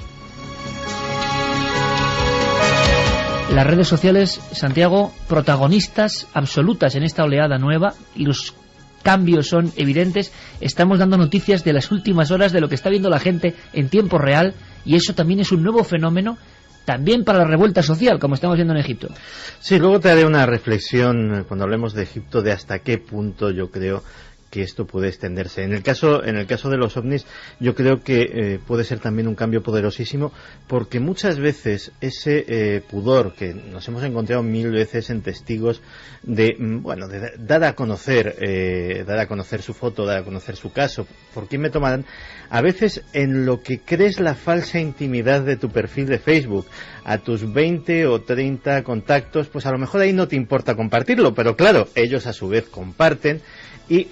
Las redes sociales, Santiago, protagonistas absolutas en esta oleada nueva, y los cambios son evidentes. Estamos dando noticias de las últimas horas de lo que está viendo la gente en tiempo real, y eso también es un nuevo fenómeno, también para la revuelta social, como estamos viendo en Egipto.
Sí, luego te haré una reflexión cuando hablemos de Egipto de hasta qué punto yo creo que esto puede extenderse. En el caso de los ovnis, yo creo que puede ser también un cambio poderosísimo, porque muchas veces ese pudor que nos hemos encontrado mil veces en testigos de dar a conocer su foto, dar a conocer su caso, ¿por quién me tomarán? A veces en lo que crees la falsa intimidad de tu perfil de Facebook, a tus 20 o 30 contactos, pues a lo mejor ahí no te importa compartirlo, pero claro, ellos a su vez comparten, y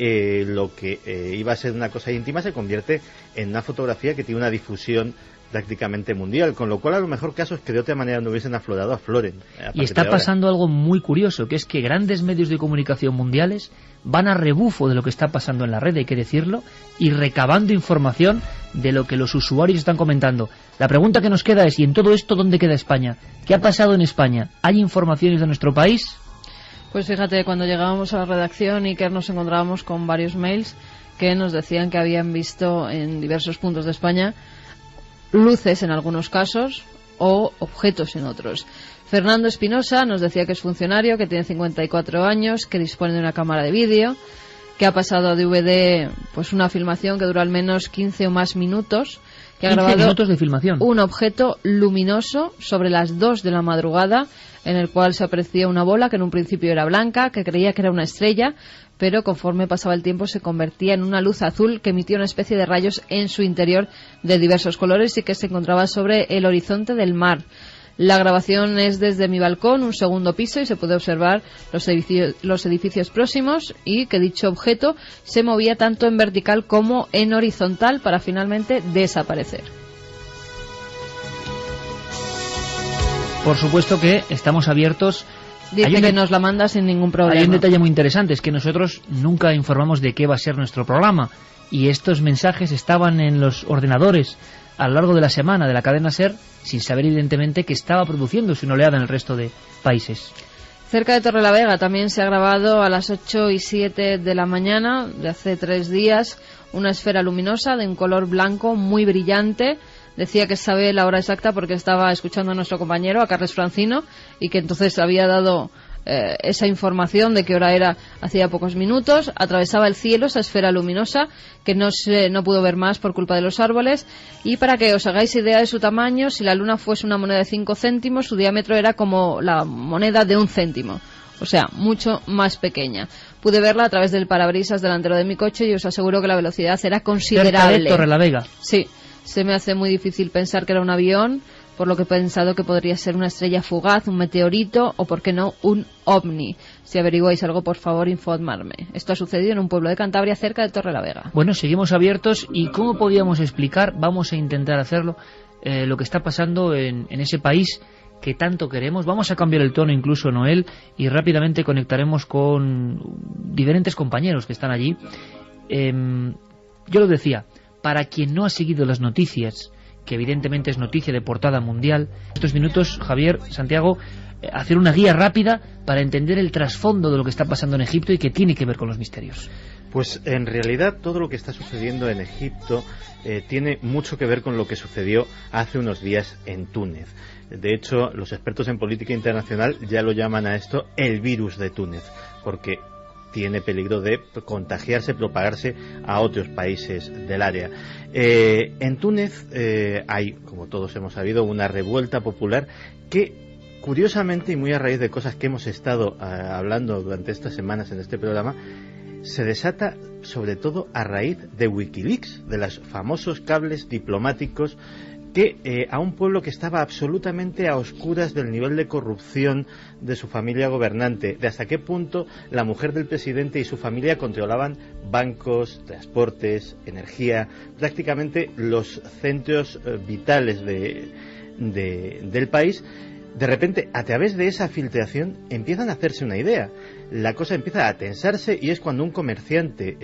lo que iba a ser una cosa íntima se convierte en una fotografía que tiene una difusión prácticamente mundial, con lo cual a lo mejor casos que de otra manera no hubiesen aflorado afloren.
Y está pasando algo muy curioso, que es que grandes medios de comunicación mundiales van a rebufo de lo que está pasando en la red, hay que decirlo, y recabando información de lo que los usuarios están comentando. La pregunta que nos queda es, ¿y en todo esto dónde queda España? ¿Qué ha pasado en España? ¿Hay informaciones de nuestro país?
Pues fíjate, cuando llegábamos a la redacción, Iker, nos encontrábamos con varios mails que nos decían que habían visto en diversos puntos de España luces en algunos casos o objetos en otros. Fernando Espinosa nos decía que es funcionario, que tiene 54 años, que dispone de una cámara de vídeo, que ha pasado a DVD pues una filmación que dura al menos 15 o más minutos, que ha
15
grabado
minutos de filmación.
un objeto luminoso sobre las 2 de la madrugada, en el cual se aprecia una bola que en un principio era blanca, que creía que era una estrella, pero conforme pasaba el tiempo se convertía en una luz azul que emitía una especie de rayos en su interior de diversos colores y que se encontraba sobre el horizonte del mar. La grabación es desde mi balcón, un segundo piso, y se puede observar los edificios próximos, y que dicho objeto se movía tanto en vertical como en horizontal para finalmente desaparecer.
Por supuesto que estamos abiertos.
Dice que nos la manda sin ningún problema.
Hay un detalle muy interesante, es que nosotros nunca informamos de qué va a ser nuestro programa, y estos mensajes estaban en los ordenadores a lo largo de la semana de la cadena SER, sin saber evidentemente que estaba produciéndose una oleada en el resto de países.
Cerca de Torrelavega también se ha grabado a las 8 y 7 de la mañana de hace 3 días una esfera luminosa de un color blanco muy brillante. Decía que sabe la hora exacta porque estaba escuchando a nuestro compañero, a Carles Francino, y que entonces había dado esa información de qué hora era hacía pocos minutos. Atravesaba el cielo esa esfera luminosa que no pudo ver más por culpa de los árboles, y para que os hagáis idea de su tamaño, si la luna fuese una moneda de 5 céntimos, su diámetro era como la moneda de 1 céntimo, o sea, mucho más pequeña. Pude verla a través del parabrisas delantero de mi coche y os aseguro que la velocidad era considerable.
Cerca de Torrelavega.
Sí, se me hace muy difícil pensar que era un avión, por lo que he pensado que podría ser una estrella fugaz, un meteorito o, por qué no, un ovni. Si averiguáis algo, por favor, informarme. Esto ha sucedido en un pueblo de Cantabria cerca de Torrelavega.
Bueno, seguimos abiertos, y ¿cómo podíamos explicar? Vamos a intentar hacerlo, lo que está pasando en ese país que tanto queremos. Vamos a cambiar el tono incluso, Noel, y rápidamente conectaremos con diferentes compañeros que están allí. Yo lo decía, para quien no ha seguido las noticias, que evidentemente es noticia de portada mundial, estos minutos, Javier, Santiago, hacer una guía rápida para entender el trasfondo de lo que está pasando en Egipto y que tiene que ver con los misterios.
Pues en realidad todo lo que está sucediendo en Egipto tiene mucho que ver con lo que sucedió hace unos días en Túnez. De hecho, los expertos en política internacional ya lo llaman a esto el virus de Túnez, porque tiene peligro de contagiarse, propagarse a otros países del área. En Túnez hay, como todos hemos sabido, una revuelta popular que, curiosamente, y muy a raíz de cosas que hemos estado hablando durante estas semanas en este programa, se desata sobre todo a raíz de Wikileaks, de los famosos cables diplomáticos que a un pueblo que estaba absolutamente a oscuras del nivel de corrupción de su familia gobernante, de hasta qué punto la mujer del presidente y su familia controlaban bancos, transportes, energía, prácticamente los centros vitales del país. De repente, a través de esa filtración, empiezan a hacerse una idea. La cosa empieza a tensarse, y es cuando un comerciante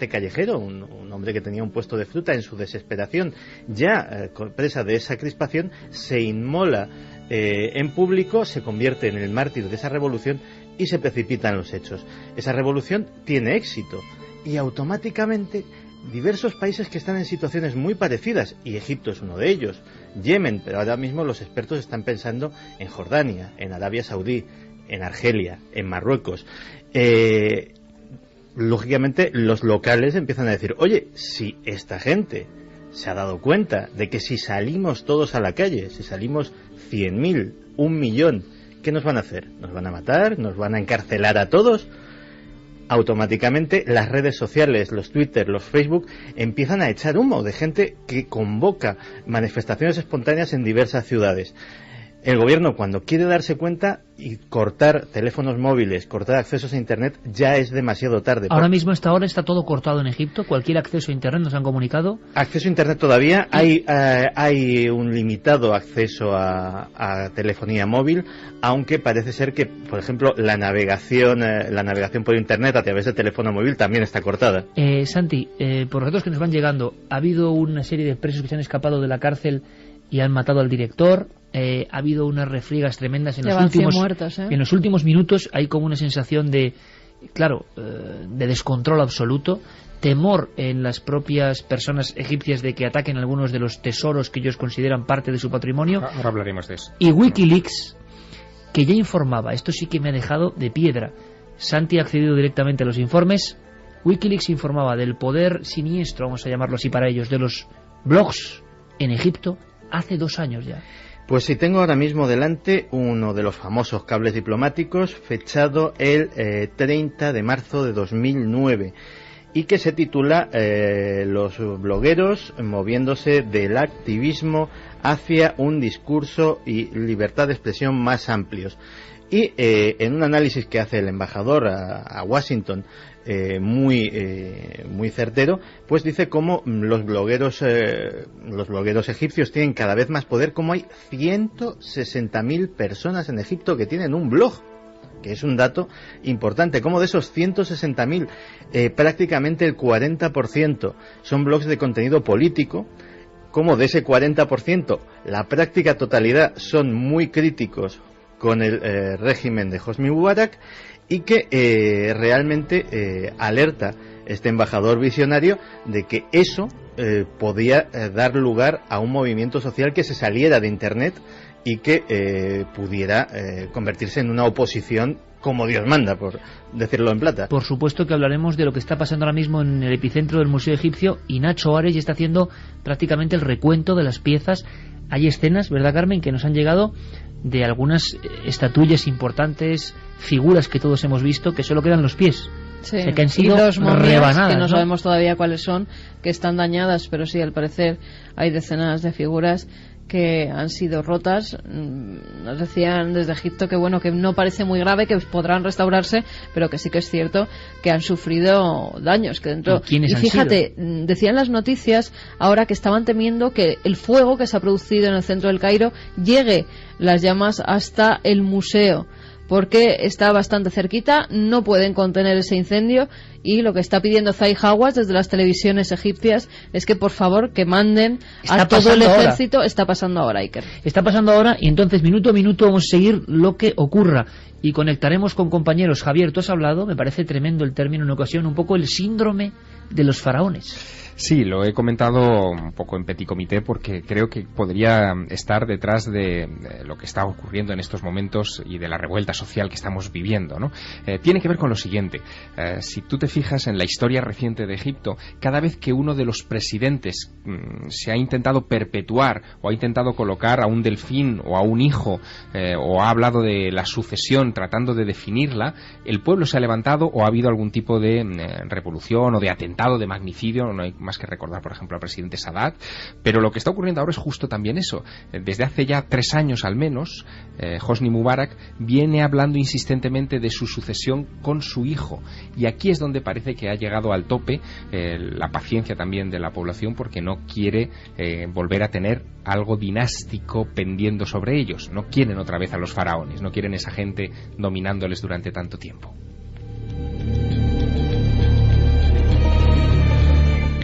callejero, un hombre que tenía un puesto de fruta, en su desesperación, ya presa de esa crispación, se inmola en público, se convierte en el mártir de esa revolución y se precipitan los hechos. Esa revolución tiene éxito y automáticamente diversos países que están en situaciones muy parecidas, y Egipto es uno de ellos, Yemen, pero ahora mismo los expertos están pensando en Jordania, en Arabia Saudí, en Argelia, en Marruecos. Lógicamente los locales empiezan a decir, oye, si esta gente se ha dado cuenta de que si salimos todos a la calle, si salimos 100.000, 1.000.000, ¿qué nos van a hacer? ¿Nos van a matar? ¿Nos van a encarcelar a todos? Automáticamente las redes sociales, los Twitter, los Facebook, empiezan a echar humo de gente que convoca manifestaciones espontáneas en diversas ciudades. El gobierno, cuando quiere darse cuenta y cortar teléfonos móviles, cortar accesos a Internet, ya es demasiado tarde.
Ahora mismo, a esta hora, está todo cortado en Egipto. Cualquier acceso a Internet, nos han comunicado.
Acceso a Internet todavía. Hay un limitado acceso a telefonía móvil, aunque parece ser que, por ejemplo, la navegación por Internet a través de teléfono móvil también está cortada.
Santi, por los datos que nos van llegando, ha habido una serie de presos que se han escapado de la cárcel y han matado al director. Ha habido unas refriegas tremendas en los últimos minutos. Hay como una sensación de descontrol absoluto, temor en las propias personas egipcias de que ataquen algunos de los tesoros que ellos consideran parte de su patrimonio.
Ahora hablaremos de eso.
Y Wikileaks, que ya informaba, esto sí que me ha dejado de piedra, Santi ha accedido directamente a los informes. Wikileaks informaba del poder siniestro, vamos a llamarlo así para ellos, de los blogs en Egipto hace 2 años ya.
Pues sí, tengo ahora mismo delante uno de los famosos cables diplomáticos, fechado el 30 de marzo de 2009, y que se titula Los blogueros moviéndose del activismo hacia un discurso y libertad de expresión más amplios. Y en un análisis que hace el embajador a Washington, muy certero, pues dice cómo los blogueros egipcios tienen cada vez más poder, como hay 160.000 personas en Egipto que tienen un blog, que es un dato importante, como de esos 160.000, prácticamente el 40% son blogs de contenido político, como de ese 40%, la práctica totalidad son muy críticos con el régimen de Hosni Mubarak, y que realmente alerta este embajador visionario de que eso podía dar lugar a un movimiento social que se saliera de Internet y que pudiera convertirse en una oposición como Dios manda, por decirlo en plata.
Por supuesto que hablaremos de lo que está pasando ahora mismo en el epicentro del Museo Egipcio, y Nacho Ares ya está haciendo prácticamente el recuento de las piezas. Hay escenas, ¿verdad, Carmen?, que nos han llegado de algunas estatuillas importantes, figuras que todos hemos visto, que solo quedan los pies.
Sí.
O sea, que han sido
y dos momias,
rebanadas,
que no sabemos todavía cuáles son, que están dañadas, pero sí, al parecer hay decenas de figuras que han sido rotas. Nos decían desde Egipto que bueno, que no parece muy grave, que podrán restaurarse, pero que sí que es cierto que han sufrido daños, que dentro.
¿Quiénes
y fíjate,
han sido?
Decían las noticias ahora que estaban temiendo que el fuego que se ha producido en el centro del Cairo llegue las llamas hasta el museo, porque está bastante cerquita, no pueden contener ese incendio, y lo que está pidiendo Zahi Hawass desde las televisiones egipcias es que por favor que manden a todo el ejército. Está pasando ahora, Iker.
Está pasando ahora, y entonces minuto a minuto vamos a seguir lo que ocurra y conectaremos con compañeros. Javier, tú has hablado, me parece tremendo el término en ocasión, un poco el síndrome de los faraones.
Sí, lo he comentado un poco en petit comité porque creo que podría estar detrás de lo que está ocurriendo en estos momentos y de la revuelta social que estamos viviendo, ¿no? Tiene que ver con lo siguiente. Si tú te fijas en la historia reciente de Egipto, cada vez que uno de los presidentes se ha intentado perpetuar o ha intentado colocar a un delfín o a un hijo o ha hablado de la sucesión tratando de definirla, el pueblo se ha levantado o ha habido algún tipo de revolución o de atentado, de magnicidio. No hay más que recordar, por ejemplo, al presidente Sadat, pero lo que está ocurriendo ahora es justo también eso. Desde hace ya 3 años al menos, Hosni Mubarak viene hablando insistentemente de su sucesión con su hijo, y aquí es donde parece que ha llegado al tope la paciencia también de la población, porque no quiere volver a tener algo dinástico pendiendo sobre ellos. No quieren otra vez a los faraones, no quieren esa gente dominándoles durante tanto tiempo.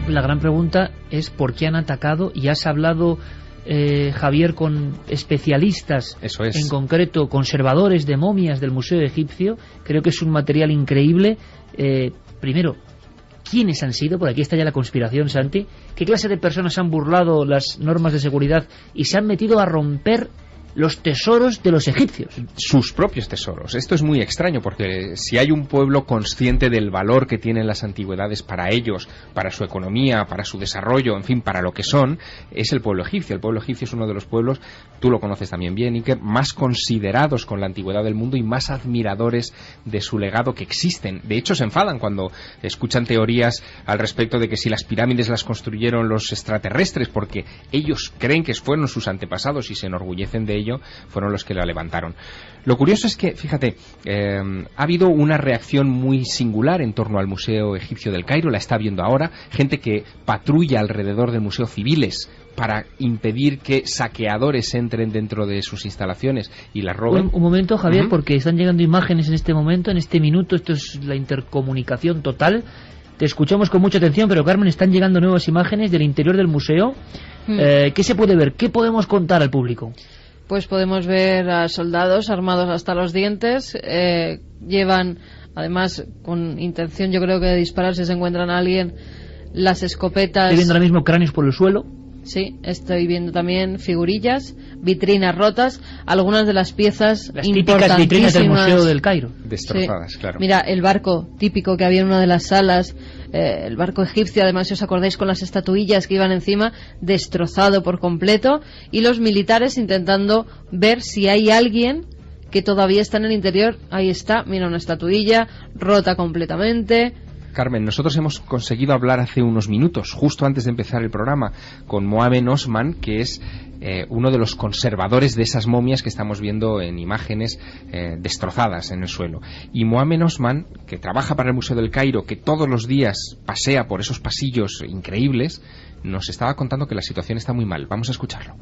La gran pregunta es por qué han atacado, y has hablado, Javier, con especialistas,
eso es,
en concreto conservadores de momias del Museo Egipcio. Creo que es un material increíble. Primero, ¿quiénes han sido? Por aquí está ya la conspiración, Santi. ¿Qué clase de personas han burlado las normas de seguridad y se han metido a romper los tesoros de los egipcios?
Sus propios tesoros. Esto es muy extraño, porque si hay un pueblo consciente del valor que tienen las antigüedades para ellos, para su economía, para su desarrollo, en fin, para lo que son, es el pueblo egipcio. El pueblo egipcio es uno de los pueblos, tú lo conoces también bien, Iker, más considerados con la antigüedad del mundo y más admiradores de su legado que existen. De hecho, se enfadan cuando escuchan teorías al respecto de que si las pirámides las construyeron los extraterrestres, porque ellos creen que fueron sus antepasados y se enorgullecen de ello, fueron los que la levantaron. Lo curioso es que, fíjate, ha habido una reacción muy singular en torno al Museo Egipcio del Cairo. La está viendo ahora gente que patrulla alrededor del museo, civiles, para impedir que saqueadores entren dentro de sus instalaciones y las roben.
Un momento, Javier, porque están llegando imágenes en este momento, en este minuto. Esto es la intercomunicación total. Te escuchamos con mucha atención, pero Carmen, están llegando nuevas imágenes del interior del museo. ¿Qué se puede ver? ¿Qué podemos contar al público?
Pues podemos ver a soldados armados hasta los dientes. Llevan, además, con intención, yo creo que de disparar si se encuentran a alguien, las escopetas.
Estoy viendo ahora mismo cráneos por el suelo.
Sí, estoy viendo también figurillas, vitrinas rotas, algunas de las piezas
las típicas vitrinas del Museo del Cairo.
Destrozadas, sí. Claro.
Mira, el barco típico que había en una de las salas, el barco egipcio, además, si os acordáis, con las estatuillas que iban encima, destrozado por completo, y los militares intentando ver si hay alguien que todavía está en el interior. Ahí está, mira, una estatuilla rota completamente.
Carmen, nosotros hemos conseguido hablar hace unos minutos, justo antes de empezar el programa, con Mohamed Osman, que es uno de los conservadores de esas momias que estamos viendo en imágenes destrozadas en el suelo. Y Mohamed Osman, que trabaja para el Museo del Cairo, que todos los días pasea por esos pasillos increíbles, nos estaba contando que la situación está muy mal. Vamos a escucharlo.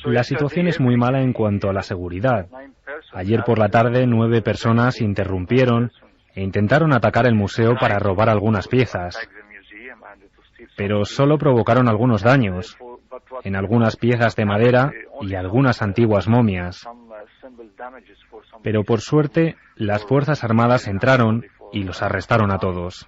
La situación es muy mala en cuanto a la seguridad. Ayer por la tarde 9 personas interrumpieron e intentaron atacar el museo para robar algunas piezas, pero solo provocaron algunos daños en algunas piezas de madera y algunas antiguas momias. Pero por suerte las Fuerzas Armadas entraron y los arrestaron a todos.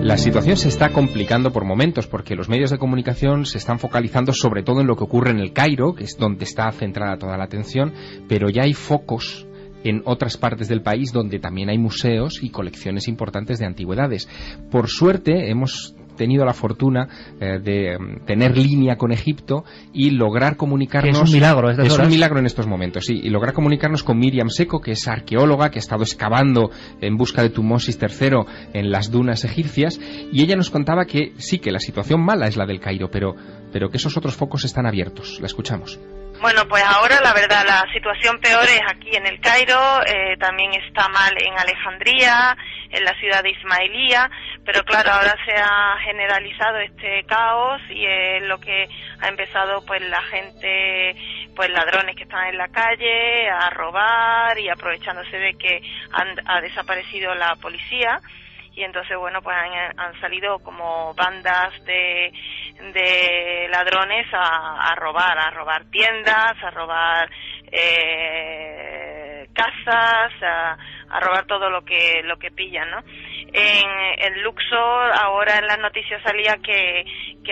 La situación se está complicando por momentos porque los medios de comunicación se están focalizando sobre todo en lo que ocurre en el Cairo, que es donde está centrada toda la atención, pero ya hay focos en otras partes del país donde también hay museos y colecciones importantes de antigüedades. Por suerte hemos tenido la fortuna de tener línea con Egipto y lograr comunicarnos...
Es un milagro,
es un milagro en estos momentos, sí, y lograr comunicarnos con Miriam Seco, que es arqueóloga, que ha estado excavando en busca de Tutmosis III en las dunas egipcias, y ella nos contaba que sí, que la situación mala es la del Cairo, pero que esos otros focos están abiertos. La escuchamos.
Bueno, pues ahora la verdad la situación peor es aquí en el Cairo, también está mal en Alejandría, en la ciudad de Ismailía, pero claro, ahora se ha generalizado este caos y es lo que ha empezado pues la gente, pues ladrones que están en la calle a robar y aprovechándose de que ha desaparecido la policía. Y entonces, bueno, pues han salido como bandas de ladrones a robar tiendas, a robar casas, a robar todo lo que pillan, ¿no? En Luxor, ahora en las noticias salía que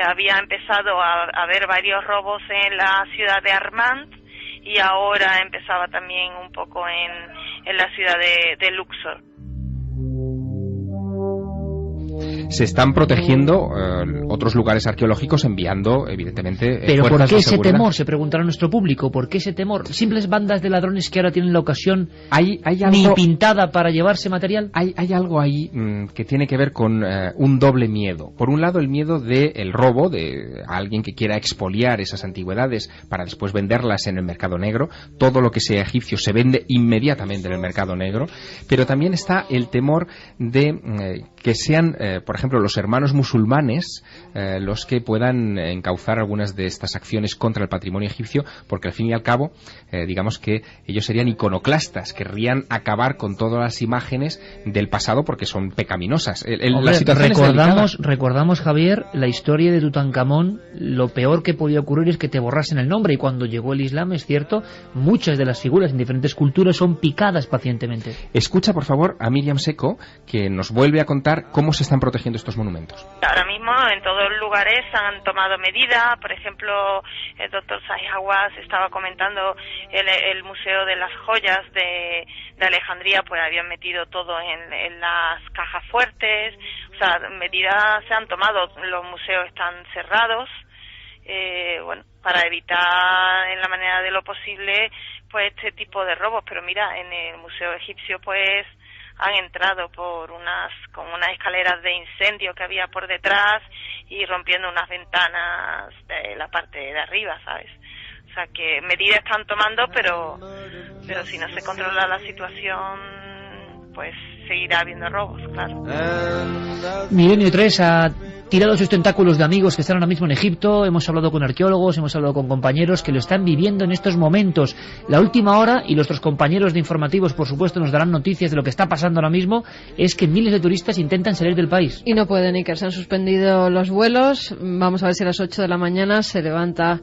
había empezado a haber varios robos en la ciudad de Armand y ahora empezaba también un poco en la ciudad de Luxor.
Se están protegiendo otros lugares arqueológicos enviando, evidentemente,
pero
fuerzas
¿por qué
de
ese
seguridad?
temor? Se preguntará nuestro público. ¿Por qué ese temor? ¿Simples bandas de ladrones que ahora tienen la ocasión
¿Hay algo,
ni pintada para llevarse material?
Hay algo ahí que tiene que ver con un doble miedo. Por un lado, el miedo del robo de alguien que quiera expoliar esas antigüedades para después venderlas en el mercado negro. Todo lo que sea egipcio se vende inmediatamente en el mercado negro. Pero también está el temor de que sean, por ejemplo, los hermanos musulmanes los que puedan encauzar algunas de estas acciones contra el patrimonio egipcio, porque al fin y al cabo, digamos que ellos serían iconoclastas, querrían acabar con todas las imágenes del pasado porque son pecaminosas.
Hombre,
la situación
recordamos, Javier, la historia de Tutankamón. Lo peor que podía ocurrir es que te borrasen el nombre, y cuando llegó el Islam, es cierto, muchas de las figuras en diferentes culturas son picadas pacientemente.
Escucha, por favor, a Miriam Seco, que nos vuelve a contar cómo se están protegiendo estos monumentos.
Ahora mismo en todos los lugares han tomado medidas. Por ejemplo, el doctor Zahi Hawass estaba comentando el Museo de las Joyas de Alejandría, pues habían metido todo en las cajas fuertes. O sea, medidas se han tomado. Los museos están cerrados, bueno, para evitar en la manera de lo posible pues este tipo de robos. Pero mira, en el Museo Egipcio pues han entrado con unas escaleras de incendio que había por detrás y rompiendo unas ventanas de la parte de arriba, ¿sabes? O sea que medidas están tomando, pero si no se controla la situación, pues seguirá habiendo robos, claro.
Milenio 3 ha tirado sus tentáculos de amigos que están ahora mismo en Egipto. Hemos hablado con arqueólogos, hemos hablado con compañeros que lo están viviendo en estos momentos. La última hora, y nuestros compañeros de informativos, por supuesto, nos darán noticias de lo que está pasando ahora mismo, es que miles de turistas intentan salir del país.
Y no pueden, y que se han suspendido los vuelos. Vamos a ver si a las 8 de la mañana se levanta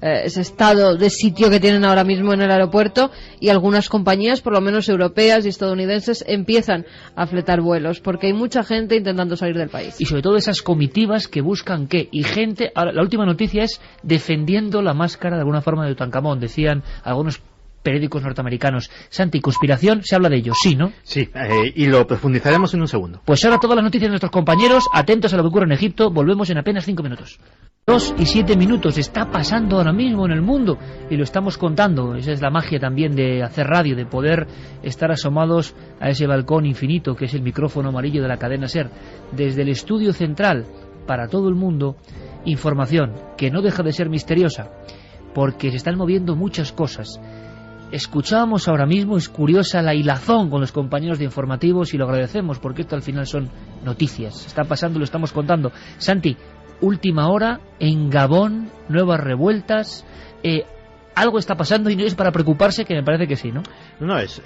ese estado de sitio que tienen ahora mismo en el aeropuerto, y algunas compañías, por lo menos europeas y estadounidenses, empiezan a fletar vuelos porque hay mucha gente intentando salir del país.
Y sobre todo esas comitivas que buscan qué, y gente, ahora, la última noticia es defendiendo la máscara de alguna forma de Tutankamón, decían algunos periódicos norteamericanos. Santi, conspiración, se habla de ello, sí, ¿no?
Sí, y lo profundizaremos en un segundo.
Pues ahora todas las noticias de nuestros compañeros, atentos a lo que ocurre en Egipto, volvemos en apenas 5 minutos. 2 y 7 minutos, está pasando ahora mismo en el mundo y lo estamos contando. Esa es la magia también de hacer radio, de poder estar asomados a ese balcón infinito que es el micrófono amarillo de la cadena SER. Desde el estudio central, para todo el mundo, información que no deja de ser misteriosa, porque se están moviendo muchas cosas. Escuchábamos ahora mismo, es curiosa la hilazón con los compañeros de informativos y lo agradecemos porque esto al final son noticias. Está pasando, lo estamos contando. Santi, última hora en Gabón, nuevas revueltas, algo está pasando y no es para preocuparse, que me parece que sí, ¿no?
No, es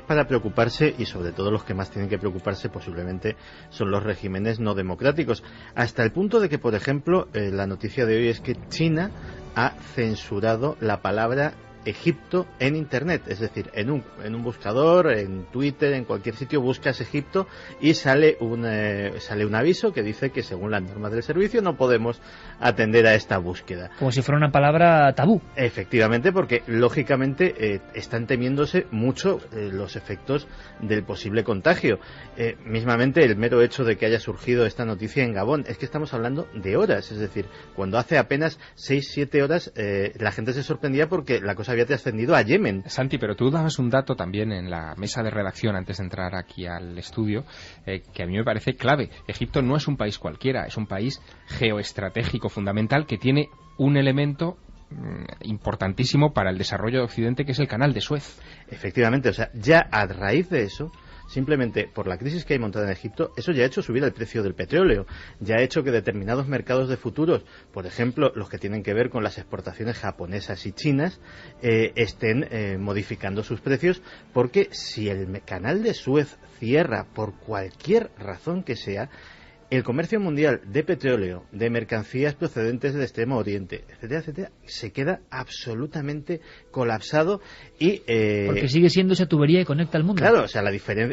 para preocuparse, y sobre todo los que más tienen que preocuparse posiblemente son los regímenes no democráticos, hasta el punto de que, por ejemplo, la noticia de hoy es que China ha censurado la palabra Egipto en Internet, es decir, en un buscador, en Twitter, en cualquier sitio buscas Egipto y sale un aviso que dice que según las normas del servicio no podemos atender a esta búsqueda.
Como si fuera una palabra tabú.
Efectivamente, porque lógicamente están temiéndose mucho los efectos del posible contagio. Mismamente el mero hecho de que haya surgido esta noticia en Gabón, es que estamos hablando de horas, es decir, cuando hace apenas 6-7 horas la gente se sorprendía porque la cosa había trascendido a Yemen.
Santi, pero tú dabas un dato también en la mesa de redacción antes de entrar aquí al estudio que a mí me parece clave. Egipto no es un país cualquiera, es un país geoestratégico fundamental que tiene un elemento importantísimo para el desarrollo de Occidente, que es el canal de Suez.
Efectivamente, o sea, ya a raíz de eso, simplemente por la crisis que hay montada en Egipto, eso ya ha hecho subir el precio del petróleo, ya ha hecho que determinados mercados de futuros, por ejemplo, los que tienen que ver con las exportaciones japonesas y chinas, estén modificando sus precios, porque si el canal de Suez cierra por cualquier razón que sea, el comercio mundial de petróleo, de mercancías procedentes del Extremo Oriente, etcétera, etcétera, se queda absolutamente colapsado y...
porque sigue siendo esa tubería que conecta al mundo.
Claro, o sea,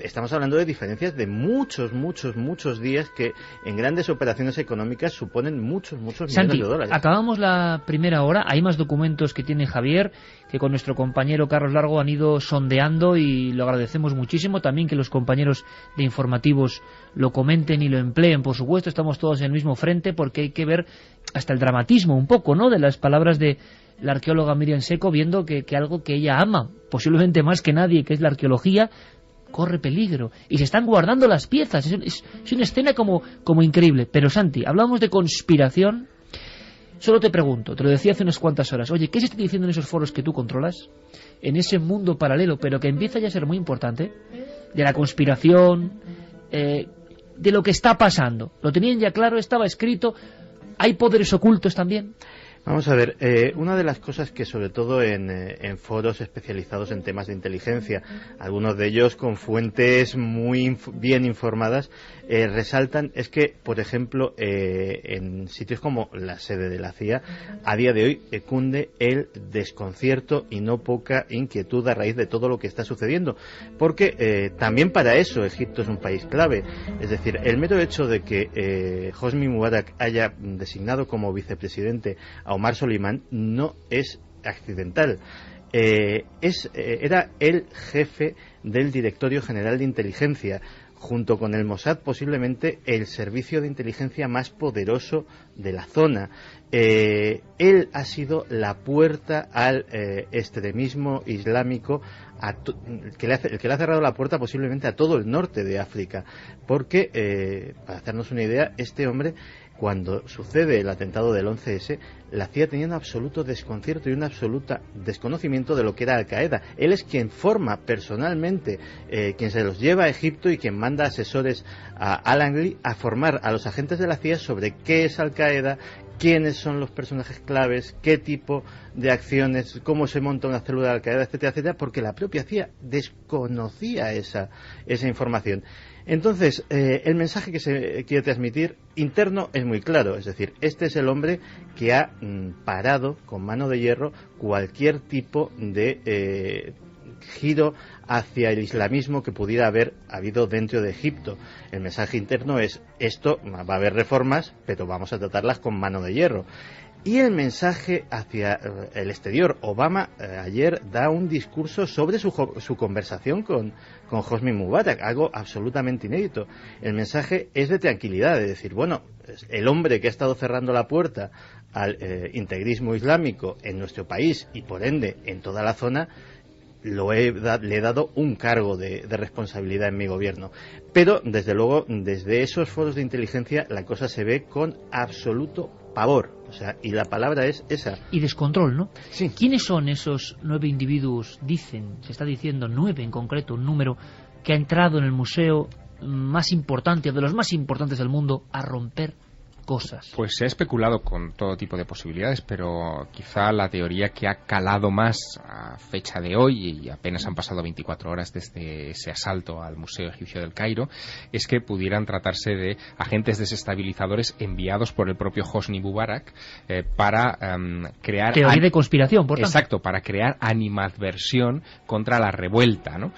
estamos hablando de diferencias de muchos días que en grandes operaciones económicas suponen muchos millones de dólares.
Acabamos la primera hora, hay más documentos que tiene Javier, que con nuestro compañero Carlos Largo han ido sondeando y lo agradecemos muchísimo. También que los compañeros de informativos lo comenten y lo empleen, por supuesto, estamos todos en el mismo frente porque hay que ver hasta el dramatismo un poco, ¿no?, de las palabras de la arqueóloga Miriam Seco, viendo que algo que ella ama, posiblemente más que nadie, que es la arqueología, corre peligro y se están guardando las piezas. Es una escena como increíble. Pero Santi, hablamos de conspiración. Solo te pregunto, te lo decía hace unas cuantas horas, oye, ¿qué se está diciendo en esos foros que tú controlas? En ese mundo paralelo, pero que empieza ya a ser muy importante, de la conspiración, de lo que está pasando. ¿Lo tenían ya claro? ¿Estaba escrito? ¿Hay poderes ocultos también?
Vamos a ver, una de las cosas que sobre todo en foros especializados en temas de inteligencia, algunos de ellos con fuentes muy bien informadas, resaltan es que, por ejemplo, en sitios como la sede de la CIA, a día de hoy cunde el desconcierto y no poca inquietud a raíz de todo lo que está sucediendo, porque también para eso Egipto es un país clave. Es decir, el mero hecho de que Hosni Mubarak haya designado como vicepresidente a Omar Solimán no es accidental. Era el jefe del Directorio General de Inteligencia, junto con el Mossad, posiblemente el servicio de inteligencia más poderoso de la zona. Él ha sido la puerta al extremismo islámico, que le ha cerrado la puerta posiblemente a todo el norte de África, porque, para hacernos una idea, este hombre, cuando sucede el atentado del 11S, la CIA tenía un absoluto desconcierto y un absoluto desconocimiento de lo que era Al-Qaeda. Él es quien forma personalmente, quien se los lleva a Egipto y quien manda asesores a Al-Angli a formar a los agentes de la CIA sobre qué es Al-Qaeda, quiénes son los personajes claves, qué tipo de acciones, cómo se monta una célula de Al-Qaeda, etcétera, etcétera, porque la propia CIA desconocía esa información. Entonces, el mensaje que se quiere transmitir interno es muy claro, es decir, este es el hombre que ha parado con mano de hierro cualquier tipo de giro hacia el islamismo que pudiera haber habido dentro de Egipto. El mensaje interno es: esto, va a haber reformas, pero vamos a tratarlas con mano de hierro. Y el mensaje hacia el exterior: Obama ayer da un discurso sobre su conversación con Hosni Mubarak, algo absolutamente inédito. El mensaje es de tranquilidad, de decir, bueno, el hombre que ha estado cerrando la puerta al integrismo islámico en nuestro país y por ende en toda la zona, le he dado un cargo de responsabilidad en mi gobierno. Pero, desde luego, desde esos foros de inteligencia la cosa se ve con absoluto pavor. O sea, y la palabra es esa.
Y descontrol, ¿no?
Sí.
¿Quiénes son esos 9 individuos, se está diciendo 9 en concreto, un número que ha entrado en el museo más importante, de los más importantes del mundo, a romper cosas?
Pues se ha especulado con todo tipo de posibilidades, pero quizá la teoría que ha calado más a fecha de hoy, y apenas han pasado 24 horas desde ese asalto al Museo Egipcio del Cairo, es que pudieran tratarse de agentes desestabilizadores enviados por el propio Hosni Mubarak para crear...
Teoría de conspiración, por tanto.
Exacto, para crear animadversión contra la revuelta, ¿no?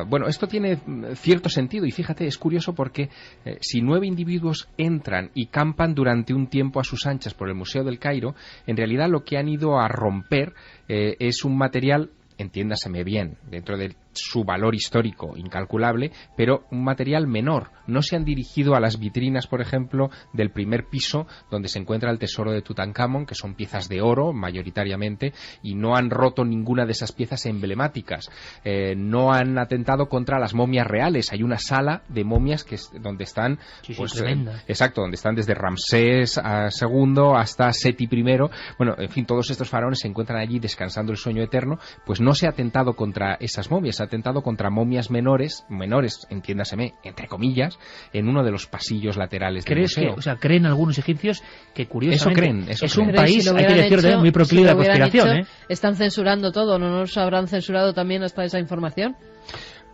Bueno, esto tiene cierto sentido, y fíjate, es curioso porque si 9 individuos entran y campan durante un tiempo a sus anchas por el Museo del Cairo, en realidad lo que han ido a romper es un material, entiéndaseme bien, dentro de su valor histórico incalculable, pero un material menor. No se han dirigido a las vitrinas, por ejemplo, del primer piso donde se encuentra el tesoro de Tutankamón, que son piezas de oro mayoritariamente, y no han roto ninguna de esas piezas emblemáticas. No han atentado contra las momias reales. Hay una sala de momias donde están, exacto, donde están desde Ramsés II hasta Seti I. Bueno, en fin, todos estos faraones se encuentran allí descansando el sueño eterno. Pues no se ha atentado contra esas momias, se ha atentado contra momias menores, entiéndaseme, entre comillas, en uno de los pasillos laterales del museo.
¿Creen algunos egipcios que, curiosamente,
eso
es
creen.
un país, hay que decirlo, muy proclive a la conspiración?
Están censurando todo, ¿no nos habrán censurado también hasta esa información?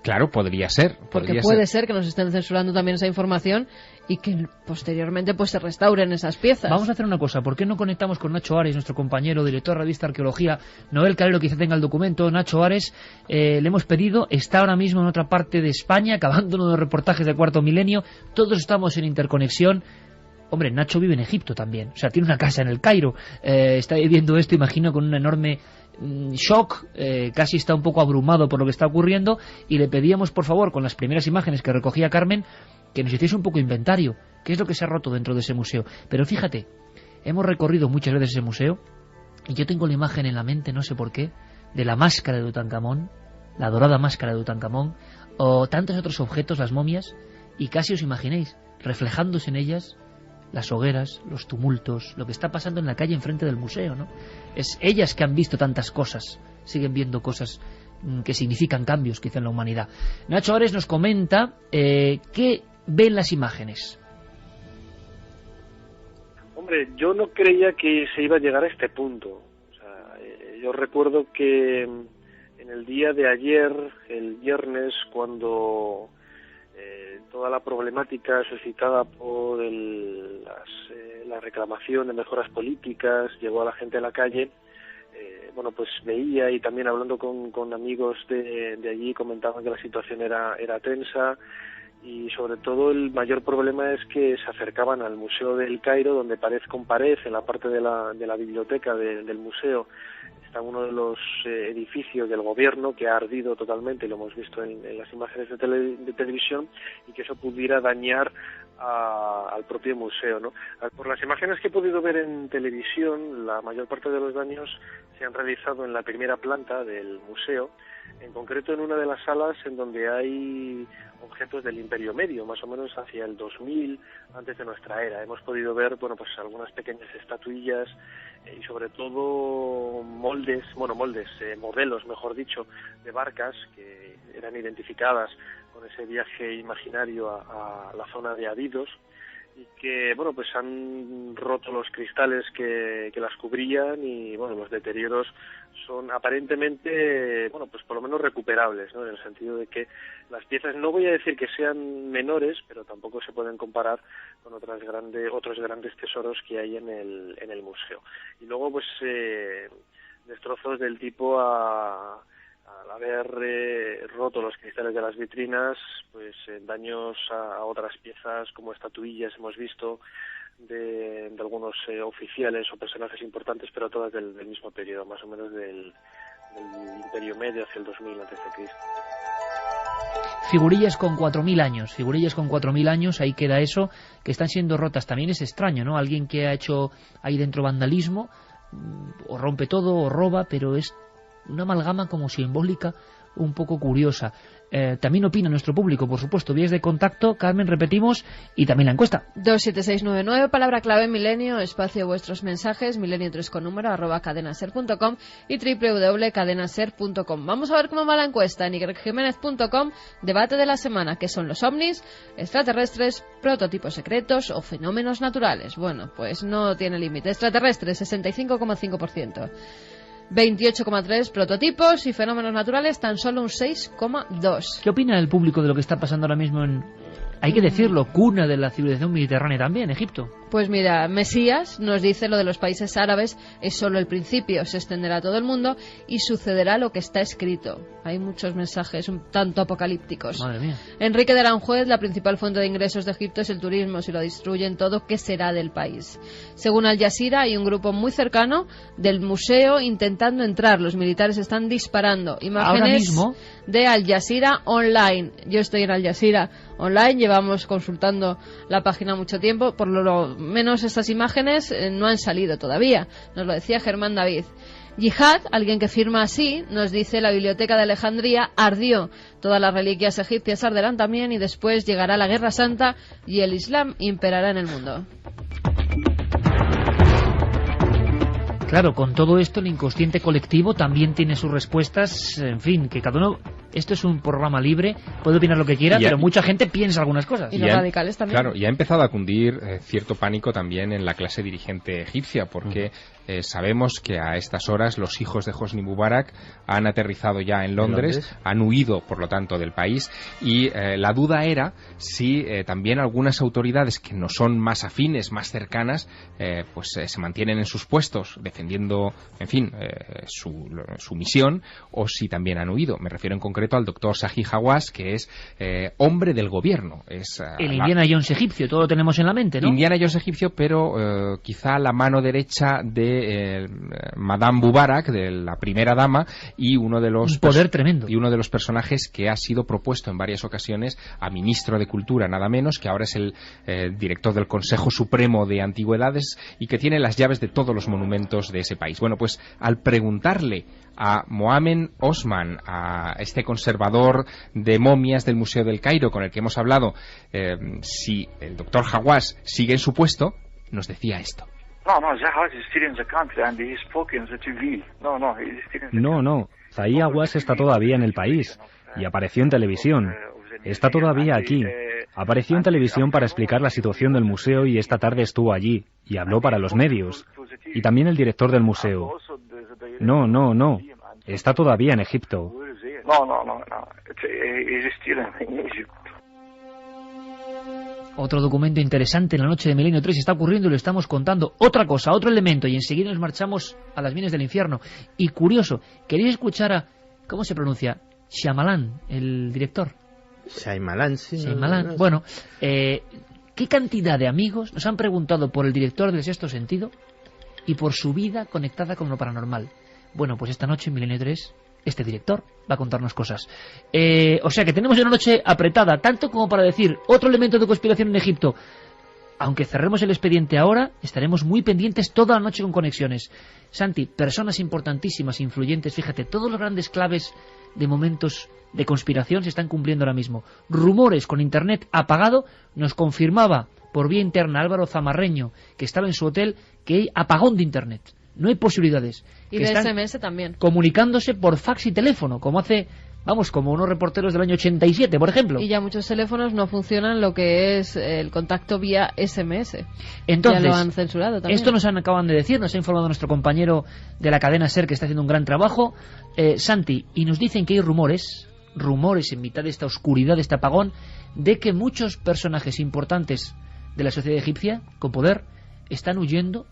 Claro, podría ser.
Porque puede ser que nos estén censurando también esa información y que posteriormente pues se restauren esas piezas.
Vamos a hacer una cosa, ¿por qué no conectamos con Nacho Ares, nuestro compañero, director de la revista Arqueología? Noel Calero quizá tenga el documento. Nacho Ares, le hemos pedido, está ahora mismo en otra parte de España, acabando uno de los reportajes de Cuarto Milenio, todos estamos en interconexión. Hombre, Nacho vive en Egipto también, o sea, tiene una casa en el Cairo, está viviendo esto, imagino, con un enorme shock, casi está un poco abrumado por lo que está ocurriendo, y le pedíamos, por favor, con las primeras imágenes que recogía Carmen, que nos hiciese un poco inventario, qué es lo que se ha roto dentro de ese museo. Pero fíjate, hemos recorrido muchas veces ese museo, y yo tengo la imagen en la mente, no sé por qué, de la máscara de Tutankamón, la dorada máscara de Tutankamón, o tantos otros objetos, las momias, y casi os imaginéis, reflejándose en ellas, las hogueras, los tumultos, lo que está pasando en la calle enfrente del museo, ¿no? Es ellas que han visto tantas cosas, siguen viendo cosas que significan cambios quizá en la humanidad. Nacho Ares nos comenta qué ven las imágenes.
Hombre, yo no creía que se iba a llegar a este punto. O sea, yo recuerdo que en el día de ayer, el viernes, cuando toda la problemática suscitada por la reclamación de mejoras políticas llevó a la gente a la calle, bueno, pues veía, y también hablando con amigos de allí, comentaban que la situación era tensa, y sobre todo el mayor problema es que se acercaban al Museo del Cairo, donde pared con pared, en la parte de la biblioteca del museo, está uno de los edificios del gobierno que ha ardido totalmente, lo hemos visto en las imágenes de televisión, y que eso pudiera dañar al propio museo, ¿no? Por las imágenes que he podido ver en televisión, la mayor parte de los daños se han realizado en la primera planta del museo, en concreto en una de las salas en donde hay objetos del Imperio Medio, más o menos hacia el 2000 antes de nuestra era. Hemos podido ver, bueno, pues algunas pequeñas estatuillas y sobre todo modelos, mejor dicho, de barcas que eran identificadas con ese viaje imaginario a la zona de Abidos. y que, bueno, pues han roto los cristales que las cubrían y, bueno, los deterioros son aparentemente, bueno, pues por lo menos recuperables, ¿no? En el sentido de que las piezas, no voy a decir que sean menores, pero tampoco se pueden comparar con otros grandes tesoros que hay en el museo. Y luego, pues, destrozos del tipo al haber roto los cristales de las vitrinas, pues daños a otras piezas como estatuillas hemos visto de algunos oficiales o personajes importantes, pero todas del mismo periodo, más o menos del Imperio Medio hacia el 2000 a.C.
Figurillas con 4.000 años, ahí queda eso, que están siendo rotas. También es extraño, ¿no? Alguien que ha hecho ahí dentro vandalismo, o rompe todo o roba, pero es una amalgama como simbólica un poco curiosa. También opina nuestro público, por supuesto, vías de contacto, Carmen, repetimos, y también la encuesta.
27699, palabra clave Milenio, espacio vuestros mensajes, milenio3 con número, @cadenaser.com y www.cadenaser.com. Vamos a ver cómo va la encuesta en ikerjiménez.com, debate de la semana, ¿qué son los ovnis, extraterrestres, prototipos secretos o fenómenos naturales? Bueno, pues no tiene límite. Extraterrestres, 65,5%. 28,3 prototipos y fenómenos naturales, tan solo un 6,2.
¿Qué opina el público de lo que está pasando ahora mismo en, hay que decirlo, cuna de la civilización mediterránea también, Egipto?
Pues mira, Mesías nos dice lo de los países árabes es solo el principio, se extenderá a todo el mundo y sucederá lo que está escrito. Hay muchos mensajes un tanto apocalípticos.
Madre mía.
Enrique de Aranjuez, la principal fuente de ingresos de Egipto es el turismo. Si lo destruyen todo, ¿qué será del país? Según Al Jazeera, hay un grupo muy cercano del museo intentando entrar. Los militares están disparando. Imágenes
ahora mismo
de Al Jazeera Online. Yo estoy en Al Jazeera Online, llevamos consultando la página mucho tiempo, por lo menos estas imágenes no han salido todavía, nos lo decía Germán David. Yihad, alguien que firma así, nos dice la biblioteca de Alejandría ardió, todas las reliquias egipcias arderán también y después llegará la Guerra Santa y el Islam imperará en el mundo.
Claro, con todo esto el inconsciente colectivo también tiene sus respuestas, en fin, que cada uno... Esto es un programa libre, puede opinar lo que quiera, pero mucha gente piensa algunas cosas.
Y los radicales también.
Claro, y ha empezado a cundir cierto pánico también en la clase dirigente egipcia, porque sabemos que a estas horas los hijos de Hosni Mubarak han aterrizado ya en Londres, han huido, por lo tanto, del país, y la duda era si también algunas autoridades que no son más afines, más cercanas, pues se mantienen en sus puestos, defendiendo, en fin, su misión, o si también han huido. Me refiero en concreto al doctor Zahi Hawass, que es hombre del gobierno. Es
el Indiana Jones egipcio, todo lo tenemos en la mente, ¿no?
Indiana Jones egipcio, pero quizá la mano derecha de Madame Mubarak, de la primera dama, y uno de los...
Un poder tremendo.
Y uno de los personajes que ha sido propuesto en varias ocasiones a ministro de Cultura, nada menos, que ahora es el director del Consejo Supremo de Antigüedades y que tiene las llaves de todos los monumentos de ese país. Bueno, pues al preguntarle a Mohamed Osman, a este conservador de momias del Museo del Cairo con el que hemos hablado, si el doctor Hawass sigue en su puesto, nos decía esto.
No, Zahi Hawass está todavía en el país y apareció en televisión. Está todavía aquí. Apareció en televisión para explicar la situación del museo y esta tarde estuvo allí y habló para los medios. Y también el director del museo. No. Está todavía en Egipto.
Otro documento interesante en la noche de Milenio 3 está ocurriendo y lo estamos contando. Otra cosa, otro elemento, y enseguida nos marchamos a las bienes del infierno. Y curioso, ¿queréis escuchar a... ¿cómo se pronuncia? Shyamalan, el director.
Shyamalan, sí.
Shyamalan. Bueno, ¿qué cantidad de amigos nos han preguntado por el director del Sexto Sentido y por su vida conectada con lo paranormal? Bueno, pues esta noche en Milenio 3, este director va a contarnos cosas. O sea que tenemos una noche apretada, tanto como para decir otro elemento de conspiración en Egipto. Aunque cerremos el expediente ahora, estaremos muy pendientes toda la noche con conexiones. Santi, personas importantísimas, influyentes, fíjate, todos los grandes claves de momentos de conspiración se están cumpliendo ahora mismo. Rumores con internet apagado, nos confirmaba por vía interna Álvaro Zamarreño, que estaba en su hotel, que hay apagón de internet. No hay posibilidades.
Y de SMS también.
Comunicándose por fax y teléfono, como hace Vamos, como unos reporteros del año 87, por ejemplo.
Y ya muchos teléfonos no funcionan lo que es el contacto vía SMS.
Entonces,
ya lo han censurado también.
Esto acaban de decir, nos ha informado nuestro compañero de la cadena SER, que está haciendo un gran trabajo, Santi, y nos dicen que hay rumores en mitad de esta oscuridad, de este apagón, de que muchos personajes importantes de la sociedad egipcia, con poder, están huyendo,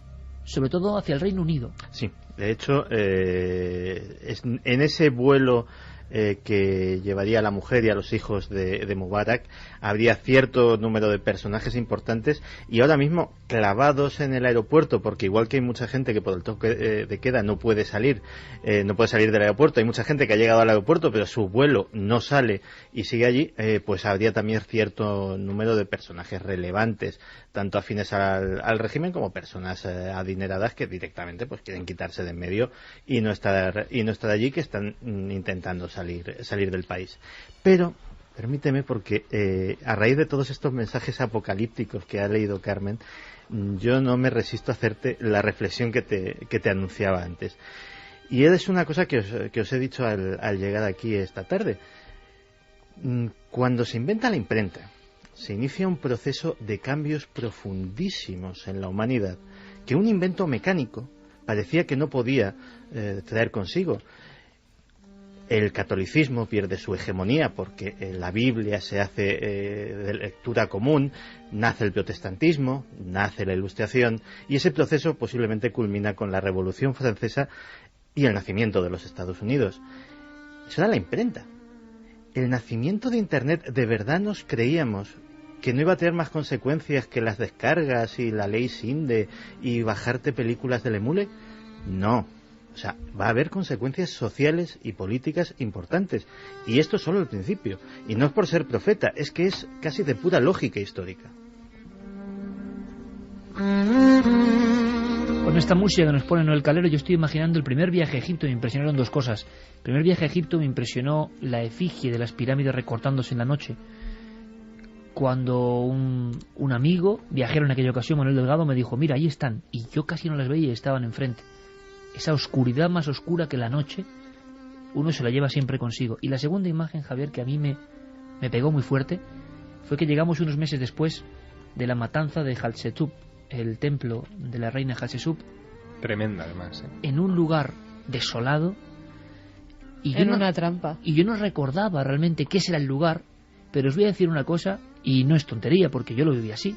sobre todo hacia el Reino Unido.
Sí, de hecho, en ese vuelo que llevaría a la mujer y a los hijos de Mubarak, habría cierto número de personajes importantes, y ahora mismo clavados en el aeropuerto, porque igual que hay mucha gente que por el toque de queda no puede salir del aeropuerto, hay mucha gente que ha llegado al aeropuerto pero su vuelo no sale y sigue allí, pues habría también cierto número de personajes relevantes, tanto afines al régimen como personas adineradas que directamente pues quieren quitarse de en medio y no estar allí, que están intentando salir del país. Pero permíteme, porque a raíz de todos estos mensajes apocalípticos que ha leído Carmen, yo no me resisto a hacerte la reflexión que te anunciaba antes. Y es una cosa que os he dicho al llegar aquí esta tarde. Cuando se inventa la imprenta, se inicia un proceso de cambios profundísimos en la humanidad que un invento mecánico parecía que no podía traer consigo. El catolicismo pierde su hegemonía porque la Biblia se hace de lectura común, nace el protestantismo, nace la Ilustración, y ese proceso posiblemente culmina con la Revolución Francesa y el nacimiento de los Estados Unidos. Eso era la imprenta. El nacimiento de Internet, ¿de verdad nos creíamos que no iba a tener más consecuencias que las descargas y la ley SINDE y bajarte películas del Emule? No. O sea, va a haber consecuencias sociales y políticas importantes. Y esto es solo el principio. Y no es por ser profeta, es que es casi de pura lógica histórica.
Con esta música que nos pone Noel Calero, yo estoy imaginando el primer viaje a Egipto. Me impresionaron dos cosas. El primer viaje a Egipto me impresionó la efigie de las pirámides recortándose en la noche. Cuando un amigo, viajero en aquella ocasión, Manuel Delgado, me dijo, mira, ahí están. Y yo casi no las veía y estaban enfrente. Esa oscuridad más oscura que la noche, uno se la lleva siempre consigo. Y la segunda imagen, Javier, que a mí me pegó muy fuerte, fue que llegamos unos meses después de la matanza de Hatshepsut, el templo de la reina Hatshepsut.
Tremenda, además.
En un lugar desolado. Y
una trampa.
Y yo no recordaba realmente qué era el lugar, pero os voy a decir una cosa, y no es tontería, porque yo lo viví así.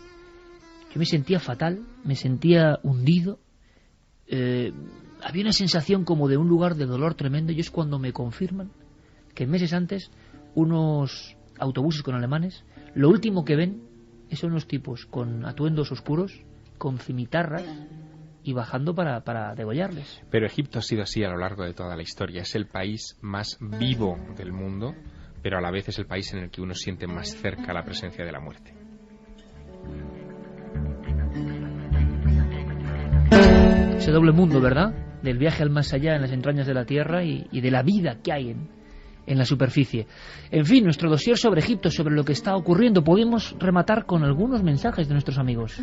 Yo me sentía fatal, me sentía hundido. Había una sensación como de un lugar de dolor tremendo, y es cuando me confirman que meses antes unos autobuses con alemanes, lo último que ven son unos tipos con atuendos oscuros, con cimitarras y bajando para degollarles.
Pero Egipto ha sido así a lo largo de toda la historia. Es el país más vivo del mundo, pero a la vez es el país en el que uno siente más cerca la presencia de la muerte.
Ese doble mundo, ¿verdad? Del viaje al más allá en las entrañas de la tierra y de la vida que hay en la superficie. En fin, nuestro dossier sobre Egipto, sobre lo que está ocurriendo. Podemos rematar con algunos mensajes de nuestros amigos.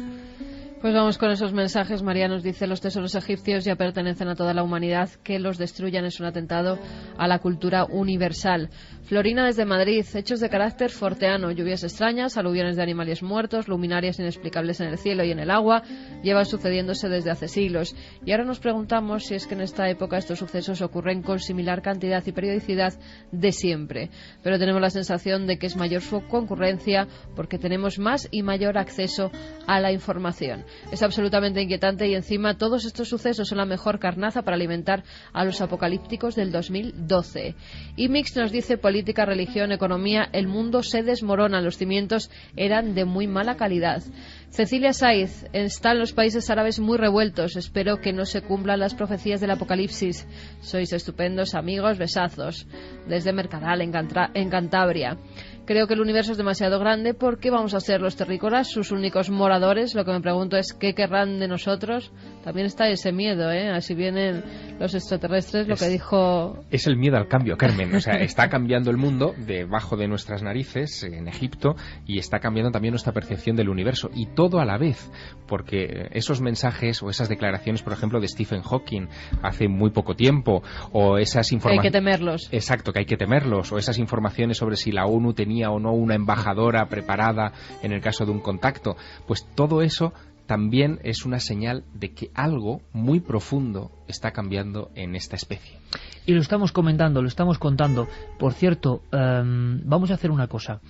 Pues vamos con esos mensajes. María nos dice, los tesoros egipcios ya pertenecen a toda la humanidad, que los destruyan es un atentado a la cultura universal. Florina desde Madrid, hechos de carácter forteano, lluvias extrañas, aluviones de animales muertos, luminarias inexplicables en el cielo y en el agua, llevan sucediéndose desde hace siglos. Y ahora nos preguntamos si es que en esta época estos sucesos ocurren con similar cantidad y periodicidad de siempre. Pero tenemos la sensación de que es mayor su concurrencia porque tenemos más y mayor acceso a la información. Es absolutamente inquietante y encima todos estos sucesos son la mejor carnaza para alimentar a los apocalípticos del 2012. Y Mix nos dice política, religión, economía, el mundo se desmorona, los cimientos eran de muy mala calidad. Cecilia Saiz, están los países árabes muy revueltos, espero que no se cumplan las profecías del apocalipsis. Sois estupendos amigos, besazos. Desde Mercadal, en Cantabria. Creo que el universo es demasiado grande porque vamos a ser los terrícolas sus únicos moradores. Lo que me pregunto es ¿qué querrán de nosotros? También está ese miedo, ¿eh? Así vienen los extraterrestres, lo que dijo...
Es el miedo al cambio, Carmen. O sea, está cambiando el mundo debajo de nuestras narices en Egipto y está cambiando también nuestra percepción del universo. Y todo a la vez, porque esos mensajes o esas declaraciones, por ejemplo, de Stephen Hawking hace muy poco tiempo, o esas informaciones...
Hay que temerlos.
Exacto, que hay que temerlos. O esas informaciones sobre si la ONU tenía o no una embajadora preparada en el caso de un contacto. Pues todo eso también es una señal de que algo muy profundo está cambiando en esta especie.
Y lo estamos comentando, lo estamos contando. Por cierto, vamos a hacer una cosa.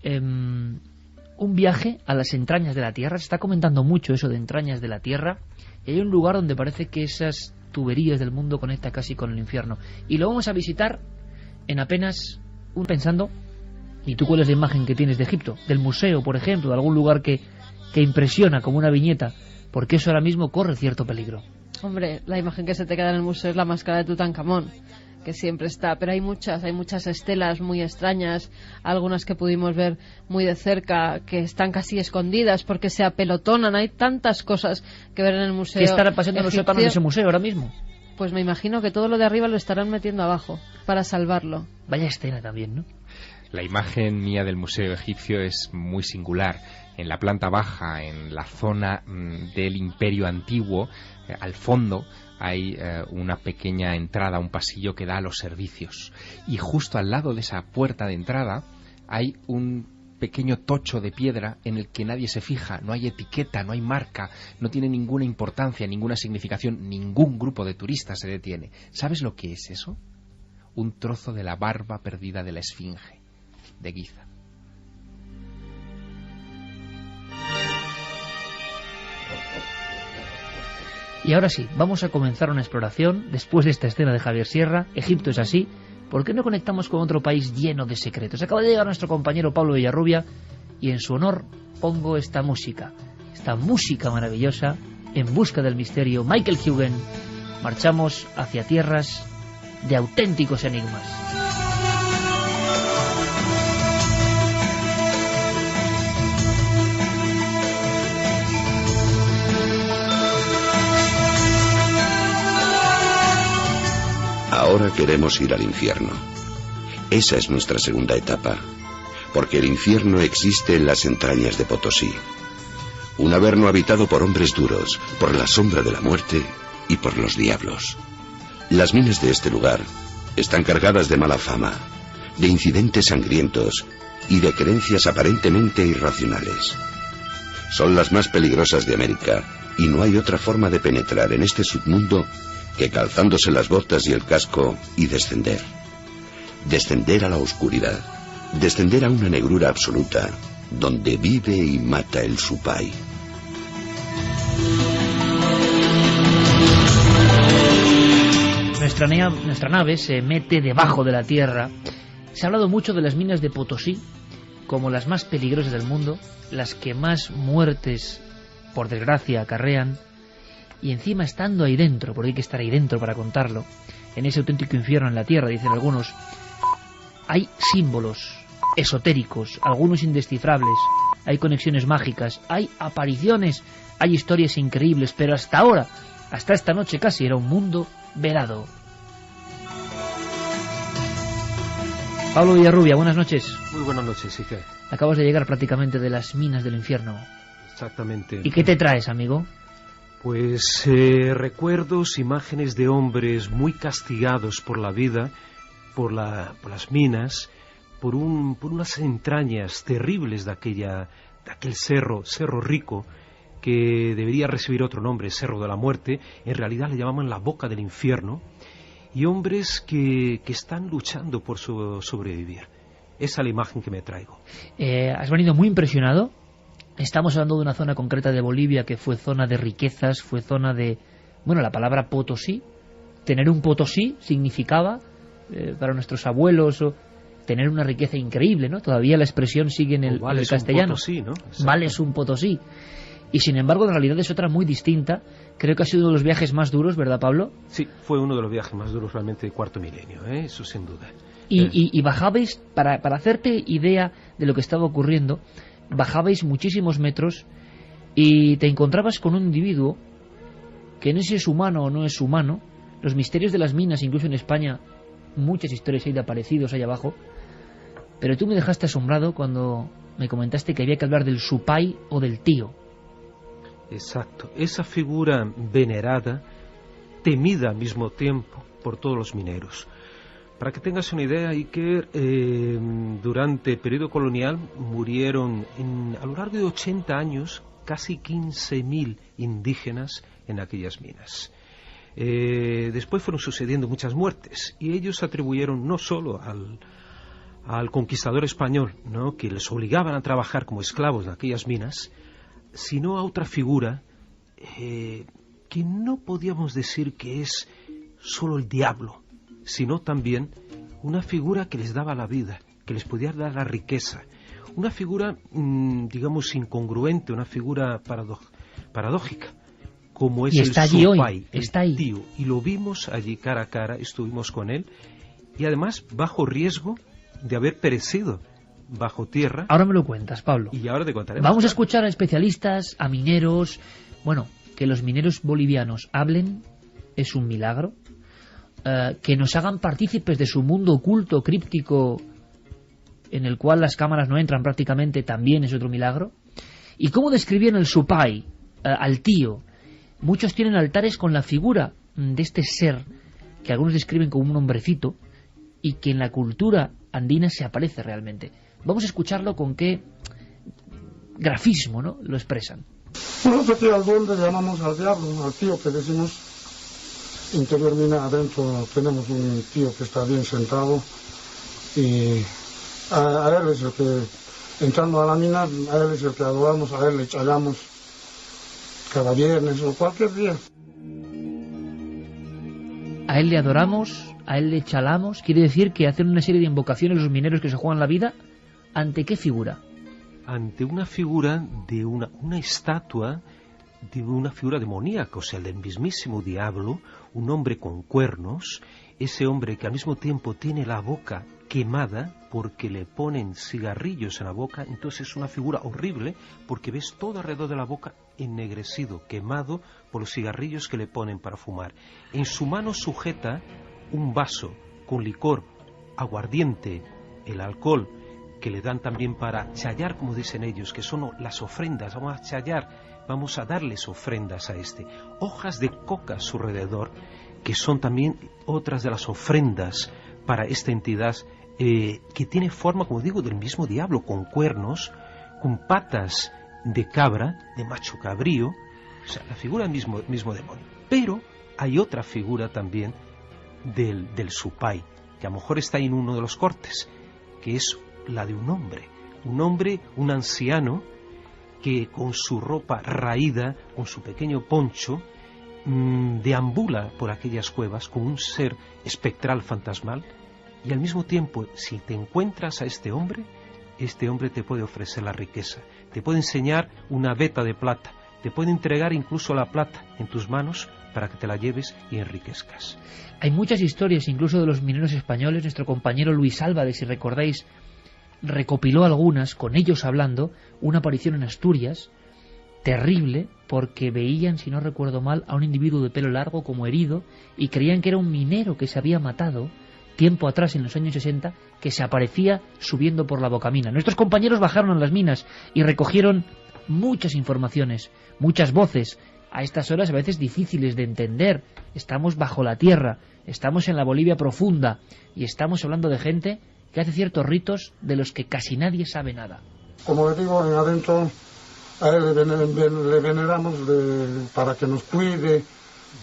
Un viaje a las entrañas de la Tierra. Se está comentando mucho eso de entrañas de la Tierra. Y hay un lugar donde parece que esas tuberías del mundo conectan casi con el infierno. Y lo vamos a visitar en apenas pensando. ¿Y tú cuál es la imagen que tienes de Egipto? Del museo, por ejemplo, de algún lugar que impresiona como una viñeta, porque eso ahora mismo corre cierto peligro.
Hombre, la imagen que se te queda en el museo es la máscara de Tutankamón, que siempre está, pero hay muchas estelas muy extrañas, algunas que pudimos ver muy de cerca, que están casi escondidas porque se apelotonan, hay tantas cosas que ver en el museo.
¿Qué estará pasando en los sótanos de ese museo ahora mismo?
Pues me imagino que todo lo de arriba lo estarán metiendo abajo, para salvarlo.
Vaya escena también, ¿no?
La imagen mía del museo egipcio es muy singular. En la planta baja, en la zona del Imperio Antiguo, al fondo hay una pequeña entrada, un pasillo que da a los servicios. Y justo al lado de esa puerta de entrada hay un pequeño tocho de piedra en el que nadie se fija, no hay etiqueta, no hay marca, no tiene ninguna importancia, ninguna significación, ningún grupo de turistas se detiene. ¿Sabes lo que es eso? Un trozo de la barba perdida de la Esfinge, de Giza.
Y ahora sí, vamos a comenzar una exploración después de esta escena de Javier Sierra. Egipto es así. ¿Por qué no conectamos con otro país lleno de secretos? Acaba de llegar nuestro compañero Pablo Villarrubia y en su honor pongo esta música maravillosa, En busca del misterio, Michael Hugen. Marchamos hacia tierras de auténticos enigmas.
Ahora queremos ir al infierno. Esa es nuestra segunda etapa, porque el infierno existe en las entrañas de Potosí. Un averno habitado por hombres duros, por la sombra de la muerte y por los diablos. Las minas de este lugar están cargadas de mala fama, de incidentes sangrientos y de creencias aparentemente irracionales. Son las más peligrosas de América y no hay otra forma de penetrar en este submundo que calzándose las botas y el casco y descender. Descender a la oscuridad, descender a una negrura absoluta, donde vive y mata el Supai.
Nuestra nave se mete debajo de la tierra. Se ha hablado mucho de las minas de Potosí como las más peligrosas del mundo, las que más muertes, por desgracia, acarrean. Y encima estando ahí dentro, porque hay que estar ahí dentro para contarlo, en ese auténtico infierno en la tierra, dicen algunos, hay símbolos esotéricos, algunos indescifrables, hay conexiones mágicas, hay apariciones, hay historias increíbles, pero hasta ahora, hasta esta noche casi, era un mundo velado. Pablo Villarrubia, buenas noches.
Muy buenas noches, Iker.
Acabas de llegar prácticamente de las minas del infierno.
Exactamente.
¿Y qué te traes, amigo?
Pues recuerdos, imágenes de hombres muy castigados por la vida, por las minas, por unas entrañas terribles de aquel cerro Rico, que debería recibir otro nombre, Cerro de la Muerte. En realidad le llamaban la boca del infierno, y hombres que están luchando por sobrevivir. Esa es la imagen que me traigo.
Has venido muy impresionado. Estamos hablando de una zona concreta de Bolivia que fue zona de riquezas, fue zona de... Bueno, la palabra Potosí, tener un Potosí significaba, para nuestros abuelos, tener una riqueza increíble, ¿no? Todavía la expresión sigue en el castellano.
Potosí, ¿no?
Vales un Potosí. Y sin embargo, la realidad es otra muy distinta. Creo que ha sido uno de los viajes más duros, ¿verdad, Pablo?
Sí, fue uno de los viajes más duros realmente de cuarto milenio, eso sin duda.
Y bajabais, para hacerte idea de lo que estaba ocurriendo, bajabais muchísimos metros y te encontrabas con un individuo que no sé si es humano o no es humano, los misterios de las minas, incluso en España, muchas historias hay de aparecidos ahí abajo. Pero tú me dejaste asombrado cuando me comentaste que había que hablar del supay o del tío.
Exacto, esa figura venerada, temida al mismo tiempo por todos los mineros. Para que tengas una idea, Iker, durante el periodo colonial murieron a lo largo de 80 años casi 15.000 indígenas en aquellas minas. Después fueron sucediendo muchas muertes y ellos atribuyeron no solo al conquistador español, ¿no?, que les obligaban a trabajar como esclavos en aquellas minas, sino a otra figura que no podíamos decir que es solo el diablo, sino también una figura que les daba la vida, que les podía dar la riqueza, una figura, digamos, incongruente, una figura paradójica, como es el supay, el tío, y lo vimos allí cara a cara, estuvimos con él, y además bajo riesgo de haber perecido bajo tierra.
Ahora me lo cuentas, Pablo.
Y ahora te contaremos.
Vamos a escuchar a especialistas, a mineros. Bueno, que los mineros bolivianos hablen es un milagro. Que nos hagan partícipes de su mundo oculto, críptico, en el cual las cámaras no entran prácticamente, también es otro milagro. ¿Y cómo describían el supay, al tío? Muchos tienen altares con la figura de este ser, que algunos describen como un hombrecito, y que en la cultura andina se aparece realmente. Vamos a escucharlo con qué grafismo, ¿no?, lo expresan.
Nosotros aquí al duende le llamamos al diablo, al tío que decimos. Interiormente adentro tenemos un tío que está bien sentado y a él es el que, entrando a la mina, a él es el que adoramos, a él le echamos cada viernes o cualquier día.
A él le adoramos, a él le chalamos. Quiere decir que hacen una serie de invocaciones los mineros que se juegan la vida. ¿Ante qué figura?
Ante una figura de una estatua de una figura demoníaca, o sea, del mismísimo diablo, un hombre con cuernos, ese hombre que al mismo tiempo tiene la boca quemada porque le ponen cigarrillos en la boca. Entonces es una figura horrible porque ves todo alrededor de la boca ennegrecido, quemado por los cigarrillos que le ponen para fumar. En su mano sujeta un vaso con licor, aguardiente, el alcohol que le dan también para chayar, como dicen ellos, que son las ofrendas. Vamos a chayar, vamos a darles ofrendas a este. Hojas de coca a su alrededor, que son también otras de las ofrendas para esta entidad que tiene forma, como digo, del mismo diablo, con cuernos, con patas de cabra, de macho cabrío, o sea, la figura del mismo demonio. Pero hay otra figura también del supay, que a lo mejor está en uno de los cortes, que es la de un hombre, un anciano, que con su ropa raída, con su pequeño poncho, deambula por aquellas cuevas como un ser espectral, fantasmal, y al mismo tiempo, si te encuentras a este hombre te puede ofrecer la riqueza, te puede enseñar una veta de plata, te puede entregar incluso la plata en tus manos para que te la lleves y enriquezcas.
Hay muchas historias, incluso de los mineros españoles. Nuestro compañero Luis Álvarez, si recordáis, recopiló algunas, con ellos hablando, una aparición en Asturias, terrible, porque veían, si no recuerdo mal, a un individuo de pelo largo como herido, y creían que era un minero que se había matado tiempo atrás, en los años 60, que se aparecía subiendo por la bocamina. Nuestros compañeros bajaron a las minas y recogieron muchas informaciones, muchas voces, a estas horas a veces difíciles de entender. Estamos bajo la tierra, estamos en la Bolivia profunda, y estamos hablando de gente que hace ciertos ritos de los que casi nadie sabe nada.
Como le digo, en adentro a él le veneramos para que nos cuide,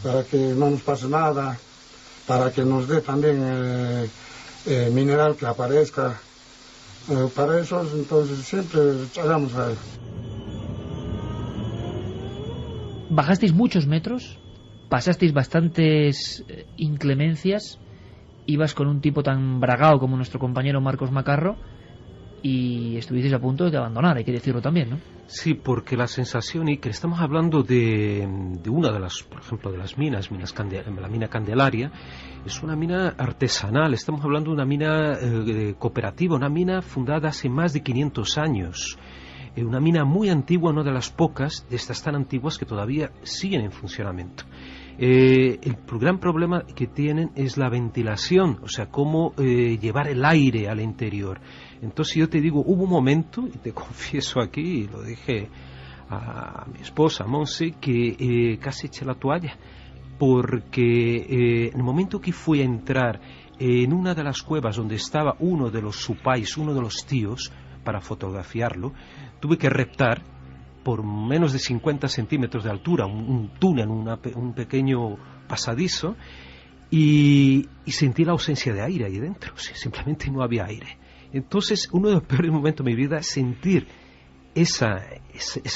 para que no nos pase nada, para que nos dé también mineral que aparezca. Para eso, entonces, siempre hagamos a él.
Bajasteis muchos metros, pasasteis bastantes inclemencias, ibas con un tipo tan bragao como nuestro compañero Marcos Macarro, y estuvisteis a punto de abandonar, hay que decirlo también, ¿no?
Sí, porque la sensación, y que estamos hablando de una de las, por ejemplo, de las minas la mina Candelaria, es una mina artesanal, estamos hablando de una mina cooperativa, una mina fundada hace más de 500 años, una mina muy antigua, una de las pocas de estas tan antiguas que todavía siguen en funcionamiento. El gran problema que tienen es la ventilación, o sea, cómo llevar el aire al interior. Entonces yo te digo, hubo un momento, y te confieso aquí, y lo dije a mi esposa, Monse, que casi eché la toalla, porque en el momento que fui a entrar en una de las cuevas donde estaba uno de los supais, uno de los tíos, para fotografiarlo, tuve que reptar por menos de 50 centímetros de altura, un túnel, un pequeño pasadizo, y sentí la ausencia de aire ahí dentro, o sea, simplemente no había aire. Entonces, uno de los peores momentos de mi vida es sentir esa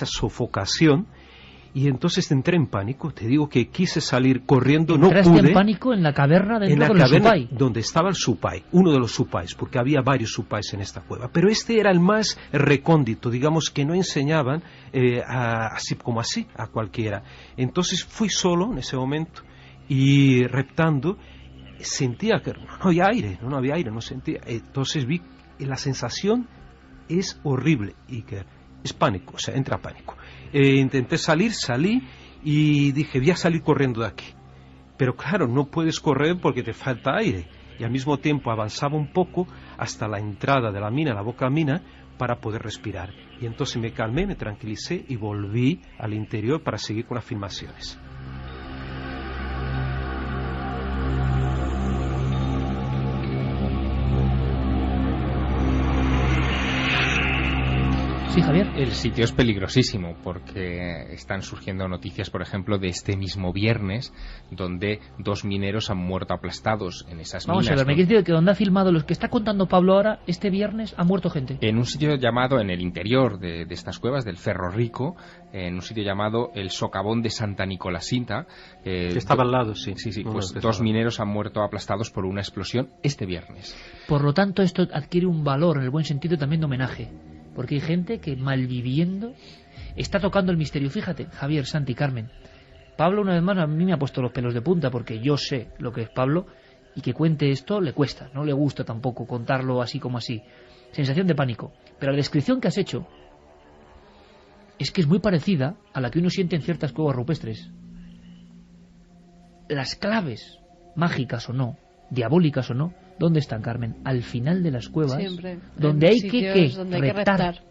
sofocación, y entonces entré en pánico. Te digo que quise salir corriendo, no pude.
¿Entraste en pánico en la caverna dentro del supay?
Donde estaba el supay, uno de los supais, porque había varios supais en esta cueva. Pero este era el más recóndito, digamos, que no enseñaban así como así a cualquiera. Entonces fui solo en ese momento y reptando, sentía que no había aire, no había aire, no sentía. Entonces vi que la sensación es horrible y que es pánico, o sea, entra pánico. Intenté salí y dije, voy a salir corriendo de aquí. Pero claro, no puedes correr porque te falta aire. Y al mismo tiempo avanzaba un poco hasta la entrada de la mina, la boca mina, para poder respirar. Y entonces me calmé, me tranquilicé y volví al interior para seguir con las filmaciones.
Sí, Javier.
El sitio es peligrosísimo porque están surgiendo noticias, por ejemplo, de este mismo viernes, donde 2 mineros han muerto aplastados en esas minas.
Vamos a ver, me quieres decir que donde ha filmado los que está contando Pablo ahora, este viernes ha muerto gente.
En un sitio llamado, en el interior de estas cuevas, del Ferro Rico, en un sitio llamado el Socavón de Santa Nicolasinta.
Que estaba al lado, sí.
Sí, pues 2 mineros han muerto aplastados por una explosión este viernes.
Por lo tanto, esto adquiere un valor, en el buen sentido, también de homenaje. Porque hay gente que, malviviendo, está tocando el misterio. Fíjate, Javier, Santi, Carmen. Pablo, una vez más, a mí me ha puesto los pelos de punta, porque yo sé lo que es Pablo, y que cuente esto le cuesta, no le gusta tampoco contarlo así como así. Sensación de pánico. Pero la descripción que has hecho es que es muy parecida a la que uno siente en ciertas cuevas rupestres. Las claves, mágicas o no, diabólicas o no, ¿dónde están, Carmen? Al final de las cuevas.
Siempre.
Donde hay que
reptar.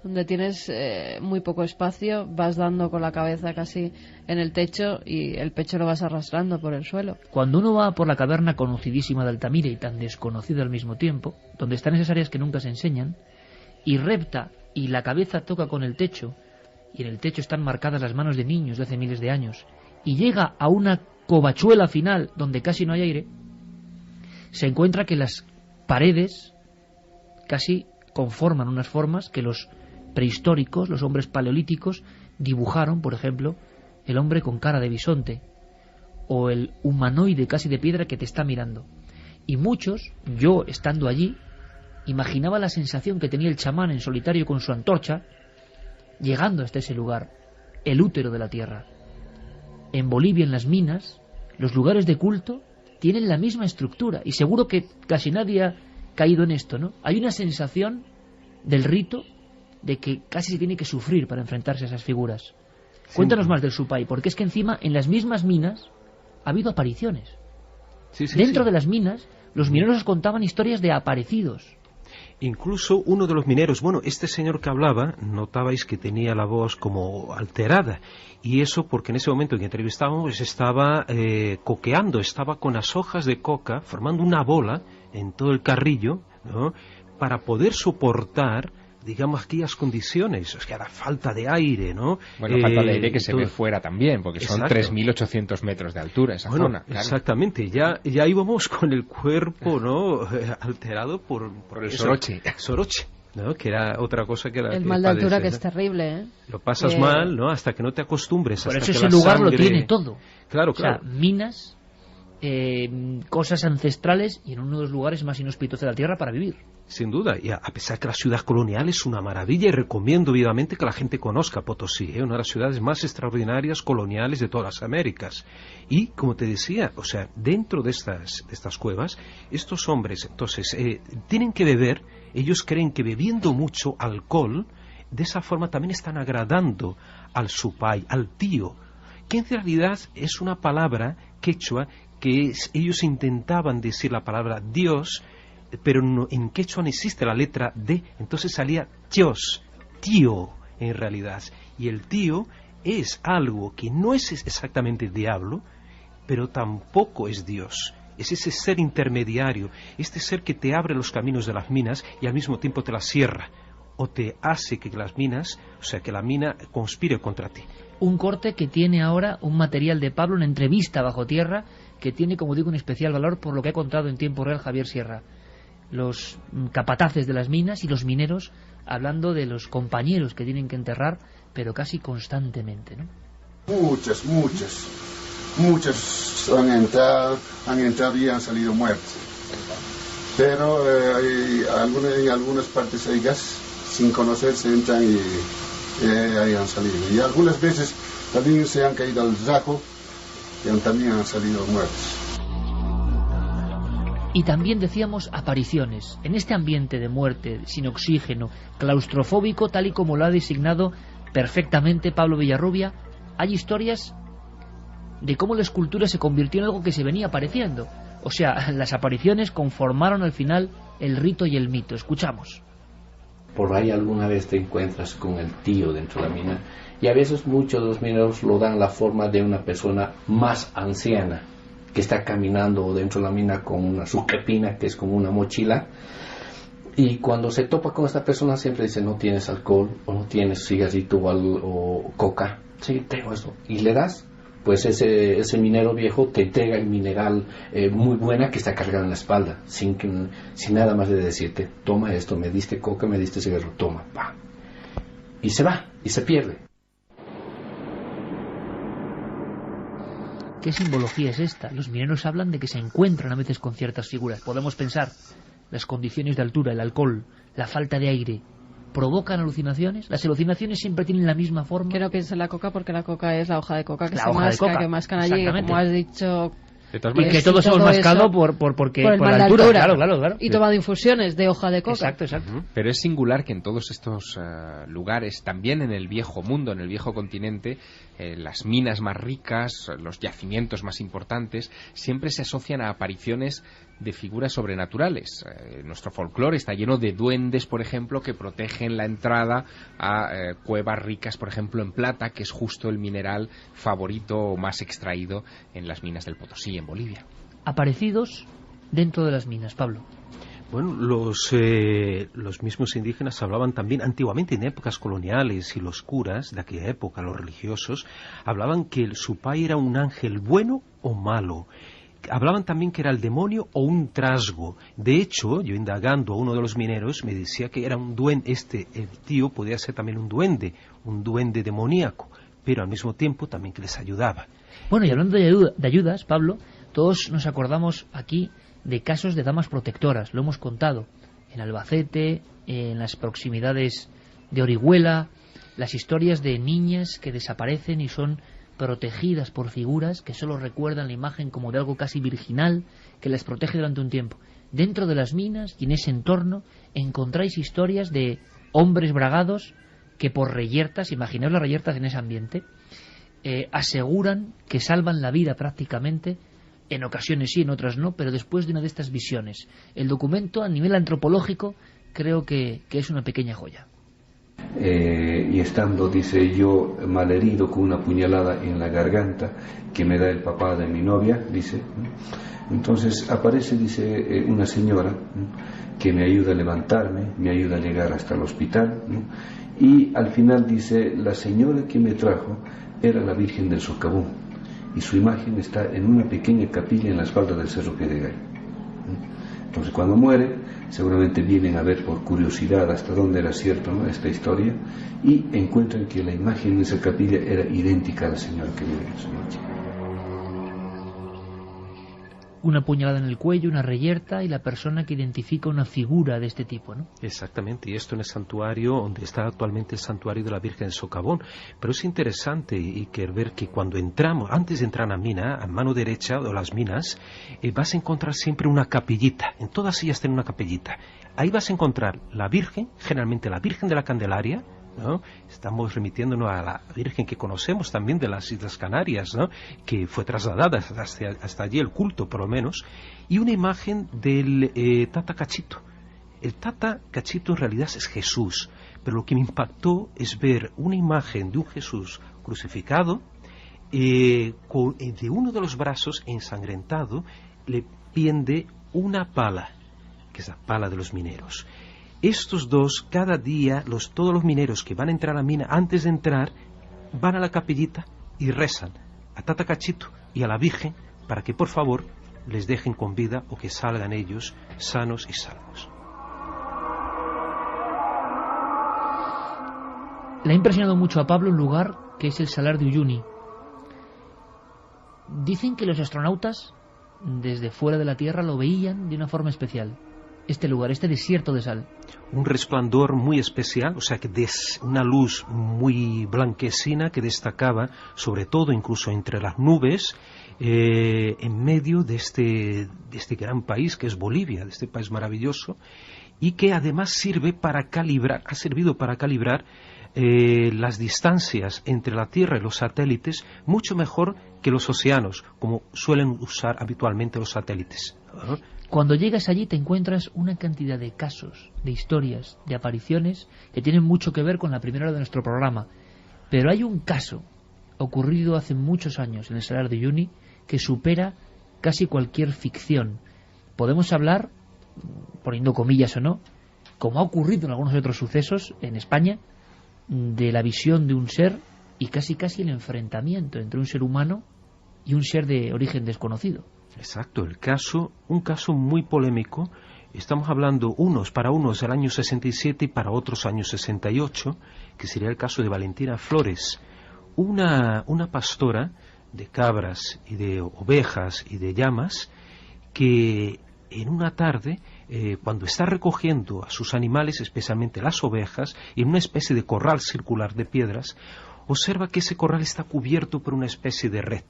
Donde tienes muy poco espacio, vas dando con la cabeza casi en el techo y el pecho lo vas arrastrando por el suelo.
Cuando uno va por la caverna conocidísima de Altamira y tan desconocida al mismo tiempo, donde están esas áreas que nunca se enseñan, y repta y la cabeza toca con el techo, y en el techo están marcadas las manos de niños de hace miles de años, y llega a una covachuela final donde casi no hay aire, se encuentra que las paredes casi conforman unas formas que los prehistóricos, los hombres paleolíticos, dibujaron, por ejemplo, el hombre con cara de bisonte o el humanoide casi de piedra que te está mirando. Y muchos, yo estando allí, imaginaba la sensación que tenía el chamán en solitario con su antorcha, llegando hasta ese lugar, el útero de la tierra. En Bolivia, en las minas, los lugares de culto tienen la misma estructura, y seguro que casi nadie ha caído en esto, ¿no? Hay una sensación del rito de que casi se tiene que sufrir para enfrentarse a esas figuras. Sí. Cuéntanos más del supay, porque es que encima en las mismas minas ha habido apariciones. Dentro de las minas, los mineros contaban historias de aparecidos.
Incluso uno de los mineros, bueno, este señor que hablaba, notabais que tenía la voz como alterada, y eso porque en ese momento en que entrevistábamos estaba coqueando, estaba con las hojas de coca formando una bola en todo el carrillo, ¿no?, para poder soportar, digamos, aquellas condiciones, o sea, la falta de aire, ¿no?
Bueno, falta de aire que se ve fuera también, porque son 3.800 metros de altura esa zona. Claro.
Exactamente, ya íbamos con el cuerpo, ¿no?, alterado por
el soroche.
Soroche, ¿no?, que era otra cosa que era...
El mal de altura, ¿no?, que es terrible, ¿eh?
Lo pasas mal, ¿no?, hasta que no te acostumbres.
Por eso ese lugar lo tiene todo.
Claro,
o sea, minas, cosas ancestrales, y en uno de los lugares más inhóspitos de la Tierra para vivir.
Sin duda, y a pesar que la ciudad colonial es una maravilla, y recomiendo vivamente que la gente conozca Potosí, una de las ciudades más extraordinarias coloniales de todas las Américas. Y, como te decía, o sea, dentro de estas cuevas, estos hombres, entonces, tienen que beber, ellos creen que bebiendo mucho alcohol, de esa forma también están agradando al supay, al tío, que en realidad es una palabra quechua que ellos intentaban decir la palabra Dios, pero no, en quechua no existe la letra D, entonces salía Dios, tío en realidad. Y el tío es algo que no es exactamente diablo, pero tampoco es Dios. Es ese ser intermediario, este ser que te abre los caminos de las minas y al mismo tiempo te las cierra, o te hace que las minas, o sea, que la mina conspire contra ti.
Un corte que tiene ahora un material de Pablo, una entrevista bajo tierra, que tiene, como digo, un especial valor por lo que ha contado en tiempo real Javier Sierra. Los capataces de las minas y los mineros hablando de los compañeros que tienen que enterrar, pero casi constantemente, ¿no?
Muchas han entrado y han salido muertos. Pero en algunas partes de ellas, sin conocerse, entran y ahí han salido. Y algunas veces también se han caído al rajo y también han salido muertos.
Y también decíamos apariciones. En este ambiente de muerte, sin oxígeno, claustrofóbico, tal y como lo ha designado perfectamente Pablo Villarrubia, hay historias de cómo la escultura se convirtió en algo que se venía apareciendo. O sea, las apariciones conformaron al final el rito y el mito. Escuchamos.
Por ahí alguna vez te encuentras con el tío dentro de la mina, y a veces muchos de los mineros lo dan la forma de una persona más anciana que está caminando dentro de la mina con una suquepina, que es como una mochila, y cuando se topa con esta persona siempre dice: no tienes alcohol, o no tienes cigarrito o coca. Sí, tengo esto. Y le das, pues ese minero viejo te entrega el mineral muy buena que está cargado en la espalda, sin nada más de decirte: toma esto, me diste coca, me diste cigarro, toma, pa. Y se va, y se pierde.
¿Qué simbología es esta? Los mineros hablan de que se encuentran a veces con ciertas figuras. Podemos pensar, las condiciones de altura, el alcohol, la falta de aire, ¿provocan alucinaciones? ¿Las alucinaciones siempre tienen la misma forma?
Que no piense en la coca, porque la coca es la hoja de coca que
la
se
hoja
masca,
de coca,
que mascan allí, como has dicho.
Y que todos hemos mascado por la altura. Claro.
Y tomado infusiones de hoja de coca.
Exacto.
Pero es singular que en todos estos lugares, también en el viejo mundo, en el viejo continente, las minas más ricas, los yacimientos más importantes, siempre se asocian a apariciones de figuras sobrenaturales. Nuestro folclore está lleno de duendes, por ejemplo, que protegen la entrada a cuevas ricas, por ejemplo, en plata, que es justo el mineral favorito o más extraído en las minas del Potosí, en Bolivia.
Aparecidos dentro de las minas, Pablo.
Bueno, los mismos indígenas hablaban también antiguamente, en épocas coloniales, y los curas de aquella época, los religiosos, hablaban que su pai era un ángel bueno o malo. Hablaban también que era el demonio o un trasgo. De hecho, yo indagando a uno de los mineros, me decía que era un duende, el tío podía ser también un duende demoníaco, pero al mismo tiempo también que les ayudaba.
Bueno, y hablando de ayudas, Pablo, todos nos acordamos aquí de casos de damas protectoras, lo hemos contado, en Albacete, en las proximidades de Orihuela, las historias de niñas que desaparecen y son protegidas por figuras que solo recuerdan la imagen como de algo casi virginal que las protege durante un tiempo. Dentro de las minas y en ese entorno encontráis historias de hombres bragados que por reyertas, imaginaos las reyertas en ese ambiente, aseguran que salvan la vida prácticamente, en ocasiones sí, en otras no, pero después de una de estas visiones. El documento a nivel antropológico creo que es una pequeña joya.
Y estando, dice, yo malherido con una puñalada en la garganta que me da el papá de mi novia, dice, entonces aparece, dice, una señora que me ayuda a levantarme, me ayuda a llegar hasta el hospital, ¿no? Y al final dice, la señora que me trajo era la Virgen del Socavón, y su imagen está en una pequeña capilla en la espalda del Cerro Pedregal. Entonces cuando muere, seguramente vienen a ver por curiosidad hasta dónde era cierto, ¿no?, esta historia, y encuentran que la imagen de esa capilla era idéntica a la señora que vive esa noche.
Una puñalada en el cuello, una reyerta y la persona que identifica una figura de este tipo, ¿no?
Exactamente, y esto en el santuario donde está actualmente el santuario de la Virgen del Socavón. Pero es interesante y ver que cuando entramos, antes de entrar a la mina, a mano derecha de las minas, vas a encontrar siempre una capillita. En todas ellas tienen una capillita. Ahí vas a encontrar la Virgen, generalmente la Virgen de la Candelaria, ¿no? Estamos remitiéndonos a la Virgen que conocemos también de las Islas Canarias, ¿no? Que fue trasladada hasta allí el culto, por lo menos, y una imagen del Tata Cachito. El Tata Cachito en realidad es Jesús, pero lo que me impactó es ver una imagen de un Jesús crucificado, de uno de los brazos ensangrentado le pende una pala, que es la pala de los mineros. Estos dos, cada día, todos los mineros que van a entrar a la mina, antes de entrar, van a la capillita y rezan a Tata Cachito y a la Virgen para que por favor les dejen con vida o que salgan ellos sanos y salvos.
Le ha impresionado mucho a Pablo un lugar que es el Salar de Uyuni. Dicen que los astronautas desde fuera de la Tierra lo veían de una forma especial. Este lugar, este desierto de sal.
Un resplandor muy especial, o sea, que una luz muy blanquecina que destacaba, sobre todo incluso entre las nubes, en medio de este gran país que es Bolivia, de este país maravilloso, y que además ha servido para calibrar las distancias entre la Tierra y los satélites mucho mejor que los océanos, como suelen usar habitualmente los satélites.
Cuando llegas allí te encuentras una cantidad de casos, de historias, de apariciones que tienen mucho que ver con la primera hora de nuestro programa. Pero hay un caso ocurrido hace muchos años en el Salar de Uyuni que supera casi cualquier ficción. Podemos hablar, poniendo comillas o no, como ha ocurrido en algunos otros sucesos en España, de la visión de un ser y casi el enfrentamiento entre un ser humano y un ser de origen desconocido.
Exacto, un caso muy polémico. Estamos hablando para unos del año 67 y para otros año 68, que sería el caso de Valentina Flores, una pastora de cabras y de ovejas y de llamas, que en una tarde, cuando está recogiendo a sus animales, especialmente las ovejas, en una especie de corral circular de piedras, observa que ese corral está cubierto por una especie de red.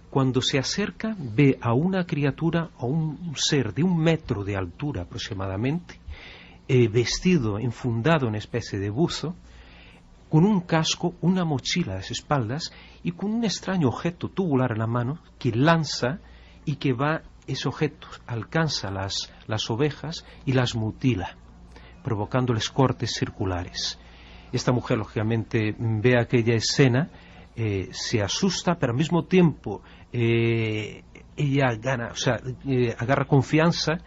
Cuando se acerca, ve a una criatura o un ser de 1 metro de altura aproximadamente, vestido, enfundado en una especie de buzo, con un casco, una mochila a las espaldas y con un extraño objeto tubular en la mano que lanza y que ese objeto alcanza las ovejas y las mutila, provocándoles cortes circulares. Esta mujer, lógicamente, ve aquella escena, se asusta, pero al mismo tiempo ella agarra confianza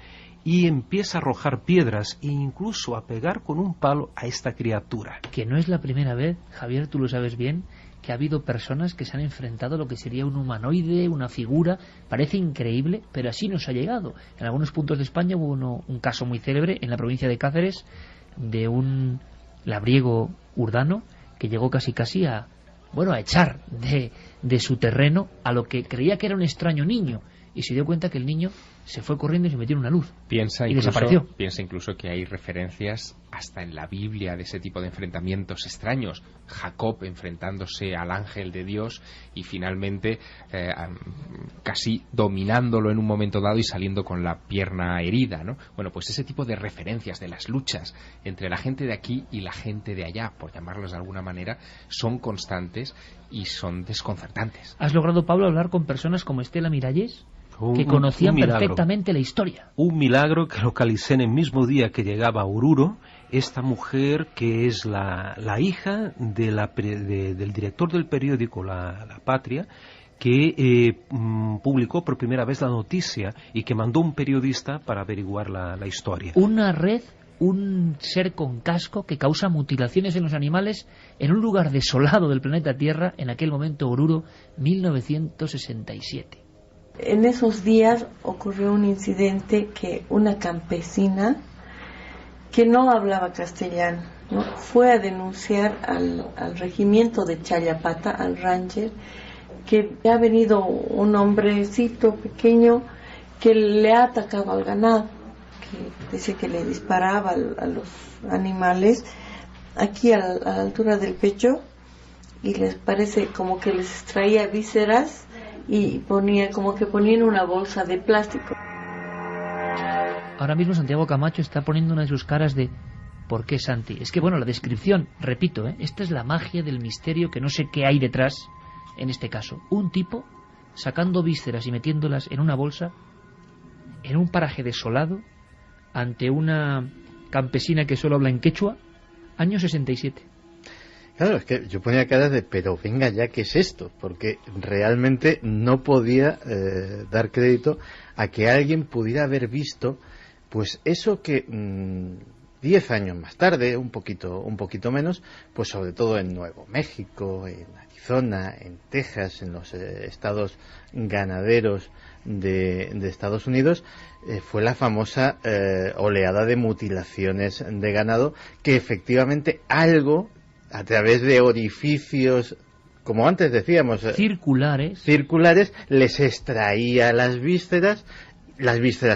y empieza a arrojar piedras e incluso a pegar con un palo a esta criatura.
Que no es la primera vez, Javier, tú lo sabes bien, que ha habido personas que se han enfrentado a lo que sería un humanoide, una figura. Parece increíble, pero así nos ha llegado. En algunos puntos de España hubo un caso muy célebre en la provincia de Cáceres de un labriego urdano que llegó casi a echar de su terreno a lo que creía que era un extraño niño, y se dio cuenta que el niño se fue corriendo y se metió en una luz y desapareció.
Piensa incluso que hay referencias hasta en la Biblia de ese tipo de enfrentamientos extraños. Jacob enfrentándose al ángel de Dios y finalmente casi dominándolo en un momento dado y saliendo con la pierna herida, ¿no? Bueno, pues ese tipo de referencias de las luchas entre la gente de aquí y la gente de allá, por llamarlos de alguna manera, son constantes y son desconcertantes.
¿Has logrado, Pablo, hablar con personas como Estela Miralles, que conocían perfectamente la historia?
Un milagro que localicé en el mismo día que llegaba a Oruro, esta mujer que es la hija del director del periódico La Patria, que publicó por primera vez la noticia y que mandó un periodista para averiguar la historia.
Una red, un ser con casco que causa mutilaciones en los animales en un lugar desolado del planeta Tierra, en aquel momento Oruro, 1967.
En esos días ocurrió un incidente que una campesina que no hablaba castellano, ¿no?, fue a denunciar al regimiento de Chayapata, al Ranger, que ha venido un hombrecito pequeño que le ha atacado al ganado, que dice que le disparaba a los animales aquí a la altura del pecho, y les parece como que les extraía vísceras y ponía en una bolsa de plástico.
Ahora mismo Santiago Camacho está poniendo una de sus caras de ¿Por qué, Santi? Es que, bueno, la descripción, repito, esta es la magia del misterio, que no sé qué hay detrás en este caso. Un tipo sacando vísceras y metiéndolas en una bolsa en un paraje desolado ante una campesina que solo habla en quechua, año 67.
Claro, es que yo ponía cara de, pero venga ya, ¿qué es esto? Porque realmente no podía dar crédito a que alguien pudiera haber visto pues eso que 10 años más tarde, un poquito menos, pues sobre todo en Nuevo México, en Arizona, en Texas, en los estados ganaderos de Estados Unidos, fue la famosa oleada de mutilaciones de ganado, que efectivamente algo, a través de orificios, como antes decíamos, circulares, les extraía las vísceras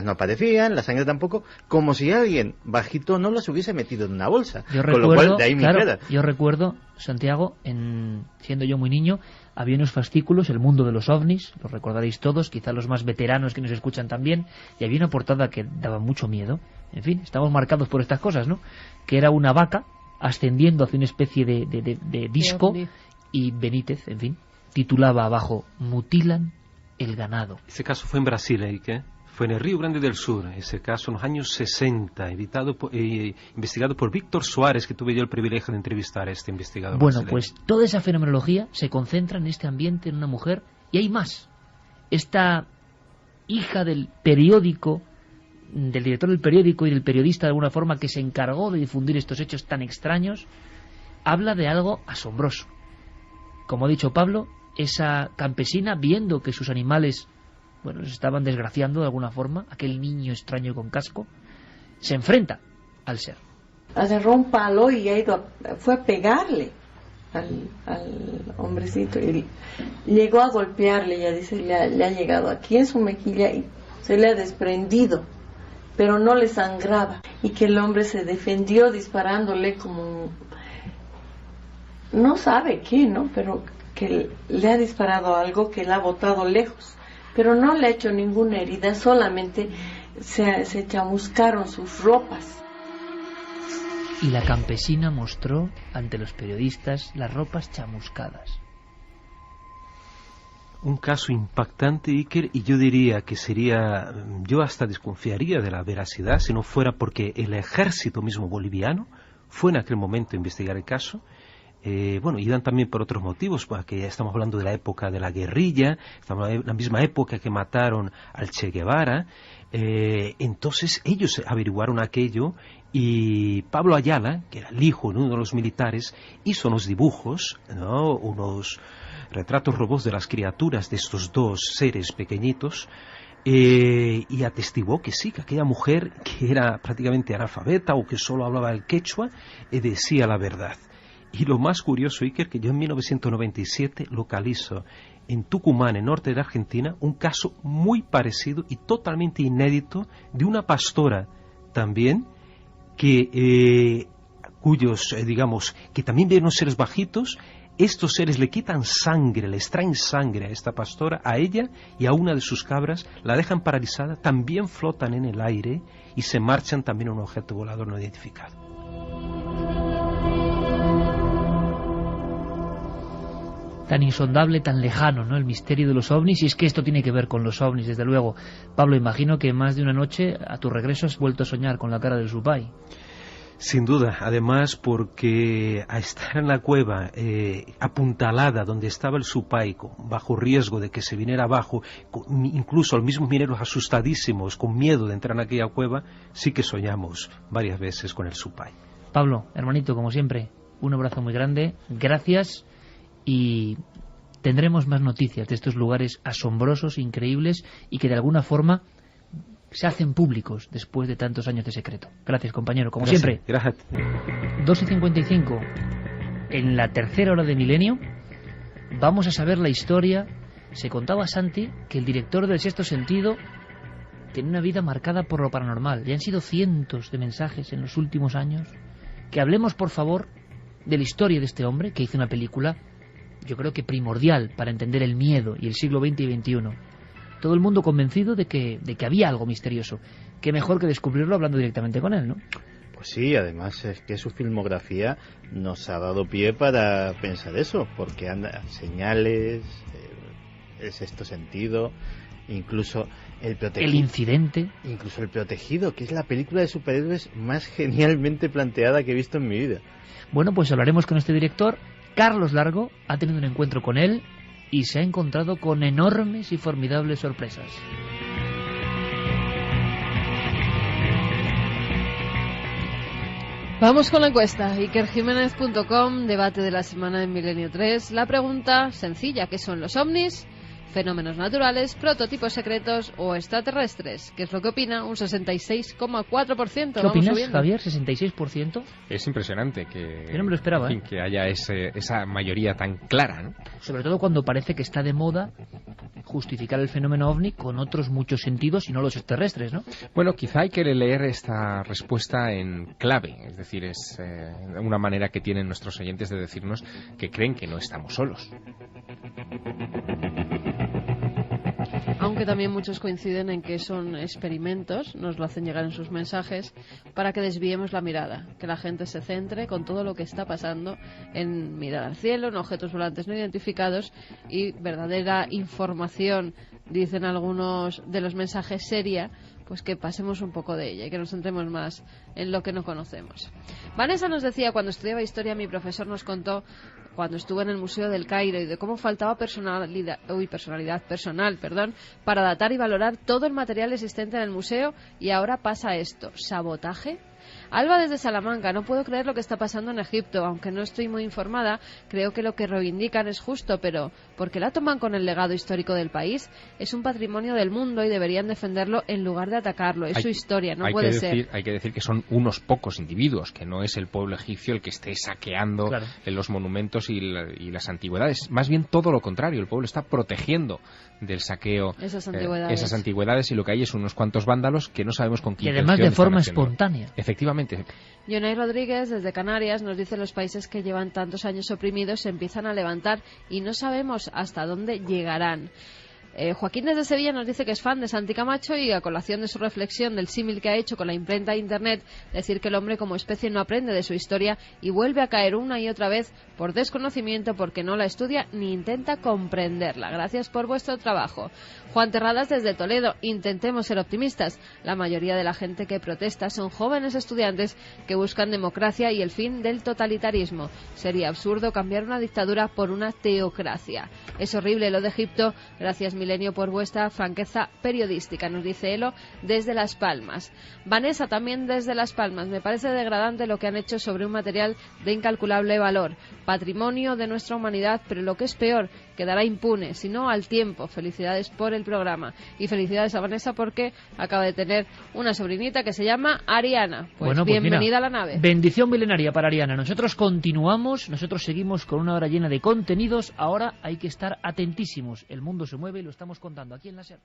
no aparecían, la sangre tampoco, como si alguien bajito no las hubiese metido en una bolsa. Con lo cual, de ahí mi cara.
Yo recuerdo, Santiago, siendo yo muy niño, había unos fascículos, El mundo de los ovnis, los recordaréis todos, quizá los más veteranos que nos escuchan también, y había una portada que daba mucho miedo. En fin, estamos marcados por estas cosas, ¿no? Que era una vaca ascendiendo hacia una especie de disco, y Benítez, en fin, titulaba abajo: mutilan el ganado.
Ese caso fue en Brasil, ¿qué? Fue en el Río Grande del Sur, ese caso en los años 60, investigado por Víctor Suárez, que tuve yo el privilegio de entrevistar a este investigador.
Bueno,
brasileño.
pues toda esa fenomenología se concentra en este ambiente, en una mujer, y hay más. Esta hija del periódico, del director del periódico y del periodista de alguna forma que se encargó de difundir estos hechos tan extraños, habla de algo asombroso. Como ha dicho Pablo, esa campesina, viendo que sus animales, bueno, se estaban desgraciando de alguna forma, aquel niño extraño con casco, se enfrenta al ser.
Agarró un palo y fue a pegarle al hombrecito, y llegó a golpearle, ya dice, le ha llegado aquí en su mejilla y se le ha desprendido, pero no le sangraba, y que el hombre se defendió disparándole como, no sabe qué, ¿no? Pero que le ha disparado algo que le ha botado lejos, pero no le ha hecho ninguna herida, solamente se chamuscaron sus ropas.
Y la campesina mostró ante los periodistas las ropas chamuscadas.
Un caso impactante, Iker, y yo diría que sería, yo hasta desconfiaría de la veracidad si no fuera porque el ejército mismo boliviano fue en aquel momento a investigar el caso. Bueno, y dan también por otros motivos, porque ya estamos hablando de la época de la guerrilla, estamos en la misma época que mataron al Che Guevara. Entonces ellos averiguaron aquello, y Pablo Ayala, que era el hijo de uno de los militares, hizo unos dibujos, ¿no?, unos retratos robots de las criaturas de estos dos seres pequeñitos, y atestiguó que sí, que aquella mujer, que era prácticamente analfabeta o que solo hablaba el quechua, decía la verdad. Y lo más curioso, Iker, que yo en 1997 localizo en Tucumán, en norte de Argentina, un caso muy parecido y totalmente inédito de una pastora también, que cuyos, digamos, que también vieron seres bajitos. Estos seres le quitan sangre, le extraen sangre a esta pastora, a ella y a una de sus cabras, la dejan paralizada, también flotan en el aire y se marchan también a un objeto volador no identificado.
Tan insondable, tan lejano, ¿no?, el misterio de los ovnis, y es que esto tiene que ver con los ovnis, desde luego. Pablo, imagino que más de una noche a tu regreso has vuelto a soñar con la cara del Supay.
Sin duda, además porque a estar en la cueva apuntalada donde estaba el Supay, bajo riesgo de que se viniera abajo, incluso los mismos mineros asustadísimos, con miedo de entrar en aquella cueva, sí que soñamos varias veces con el Supay.
Pablo, hermanito, como siempre, un abrazo muy grande, gracias. Y tendremos más noticias de estos lugares asombrosos, increíbles, y que de alguna forma se hacen públicos después de tantos años de secreto. Gracias, compañero, como siempre.
Gracias.
2:55. En la tercera hora de Milenio vamos a saber la historia. Se contaba, Santi, que el director del Sexto Sentido tiene una vida marcada por lo paranormal. Ya han sido cientos de mensajes en los últimos años. Que hablemos, por favor, de la historia de este hombre, que hizo una película, yo creo que primordial para entender el miedo y el siglo XX y XXI. Todo el mundo convencido de que había algo misterioso. Qué mejor que descubrirlo hablando directamente con él, ¿no?
Pues sí, además es que su filmografía nos ha dado pie para pensar eso, porque anda señales, el sexto sentido, incluso El Protegido.
El Incidente.
Incluso El Protegido, que es la película de superhéroes más genialmente planteada que he visto en mi vida.
Bueno, pues hablaremos con este director. Carlos Largo ha tenido un encuentro con él y se ha encontrado con enormes y formidables sorpresas.
Vamos con la encuesta. IkerJiménez.com, debate de la semana en Milenio 3. La pregunta sencilla, ¿qué son los ovnis? Fenómenos naturales, prototipos secretos o extraterrestres. ¿Qué es lo que opina? Un 66,4%.
¿Qué opinas, Javier? ¿66%?
Es impresionante que,
yo no me lo esperaba,
en fin, que haya esa mayoría tan clara, ¿no?
Sobre todo cuando parece que está de moda justificar el fenómeno ovni con otros muchos sentidos y no los extraterrestres, ¿no?
Bueno, quizá hay que leer esta respuesta en clave, es decir, es una manera que tienen nuestros oyentes de decirnos que creen que no estamos solos.
Aunque también muchos coinciden en que son experimentos, nos lo hacen llegar en sus mensajes, para que desviemos la mirada, que la gente se centre con todo lo que está pasando en mirar al cielo, en objetos volantes no identificados y verdadera información, dicen algunos de los mensajes seria, pues que pasemos un poco de ella y que nos centremos más en lo que no conocemos. Vanessa nos decía, cuando estudiaba historia, mi profesor nos contó cuando estuvo en el Museo del Cairo y de cómo faltaba personalidad personal, para datar y valorar todo el material existente en el museo, y ahora pasa esto. ¿Sabotaje? Alba desde Salamanca, no puedo creer lo que está pasando en Egipto, aunque no estoy muy informada, creo que lo que reivindican es justo, pero ¿por qué la toman con el legado histórico del país? Es un patrimonio del mundo y deberían defenderlo en lugar de atacarlo, es su historia, no puede ser.
Hay que decir que son unos pocos individuos, que no es el pueblo egipcio el que esté saqueando los monumentos y las antigüedades, más bien todo lo contrario, el pueblo está protegiendo del saqueo esas antigüedades, y lo que hay es unos cuantos vándalos que no sabemos con qué intención.
Y además de forma espontánea.
Efectivamente.
Yonay Rodríguez, desde Canarias, nos dice: los países que llevan tantos años oprimidos se empiezan a levantar y no sabemos hasta dónde llegarán. Joaquín desde Sevilla nos dice que es fan de Santi Camacho y, a colación de su reflexión del símil que ha hecho con la imprenta de Internet, decir que el hombre como especie no aprende de su historia y vuelve a caer una y otra vez por desconocimiento, porque no la estudia ni intenta comprenderla. Gracias por vuestro trabajo. Juan Terradas desde Toledo: intentemos ser optimistas. La mayoría de la gente que protesta son jóvenes estudiantes que buscan democracia y el fin del totalitarismo. Sería absurdo cambiar una dictadura por una teocracia. Es horrible lo de Egipto. Gracias, Milenio, por vuestra franqueza periodística, nos dice Elo desde Las Palmas. Vanessa también desde Las Palmas: me parece degradante lo que han hecho sobre un material de incalculable valor, patrimonio de nuestra humanidad, pero lo que es peor, quedará impune, si no al tiempo. Felicidades por el programa. Y felicidades a Vanessa porque acaba de tener una sobrinita que se llama Ariana. Pues bienvenida, mira, a la nave.
Bendición milenaria para Ariana. Nosotros continuamos, nosotros seguimos con una hora llena de contenidos. Ahora hay que estar atentísimos. El mundo se mueve y lo estamos contando aquí en la SER.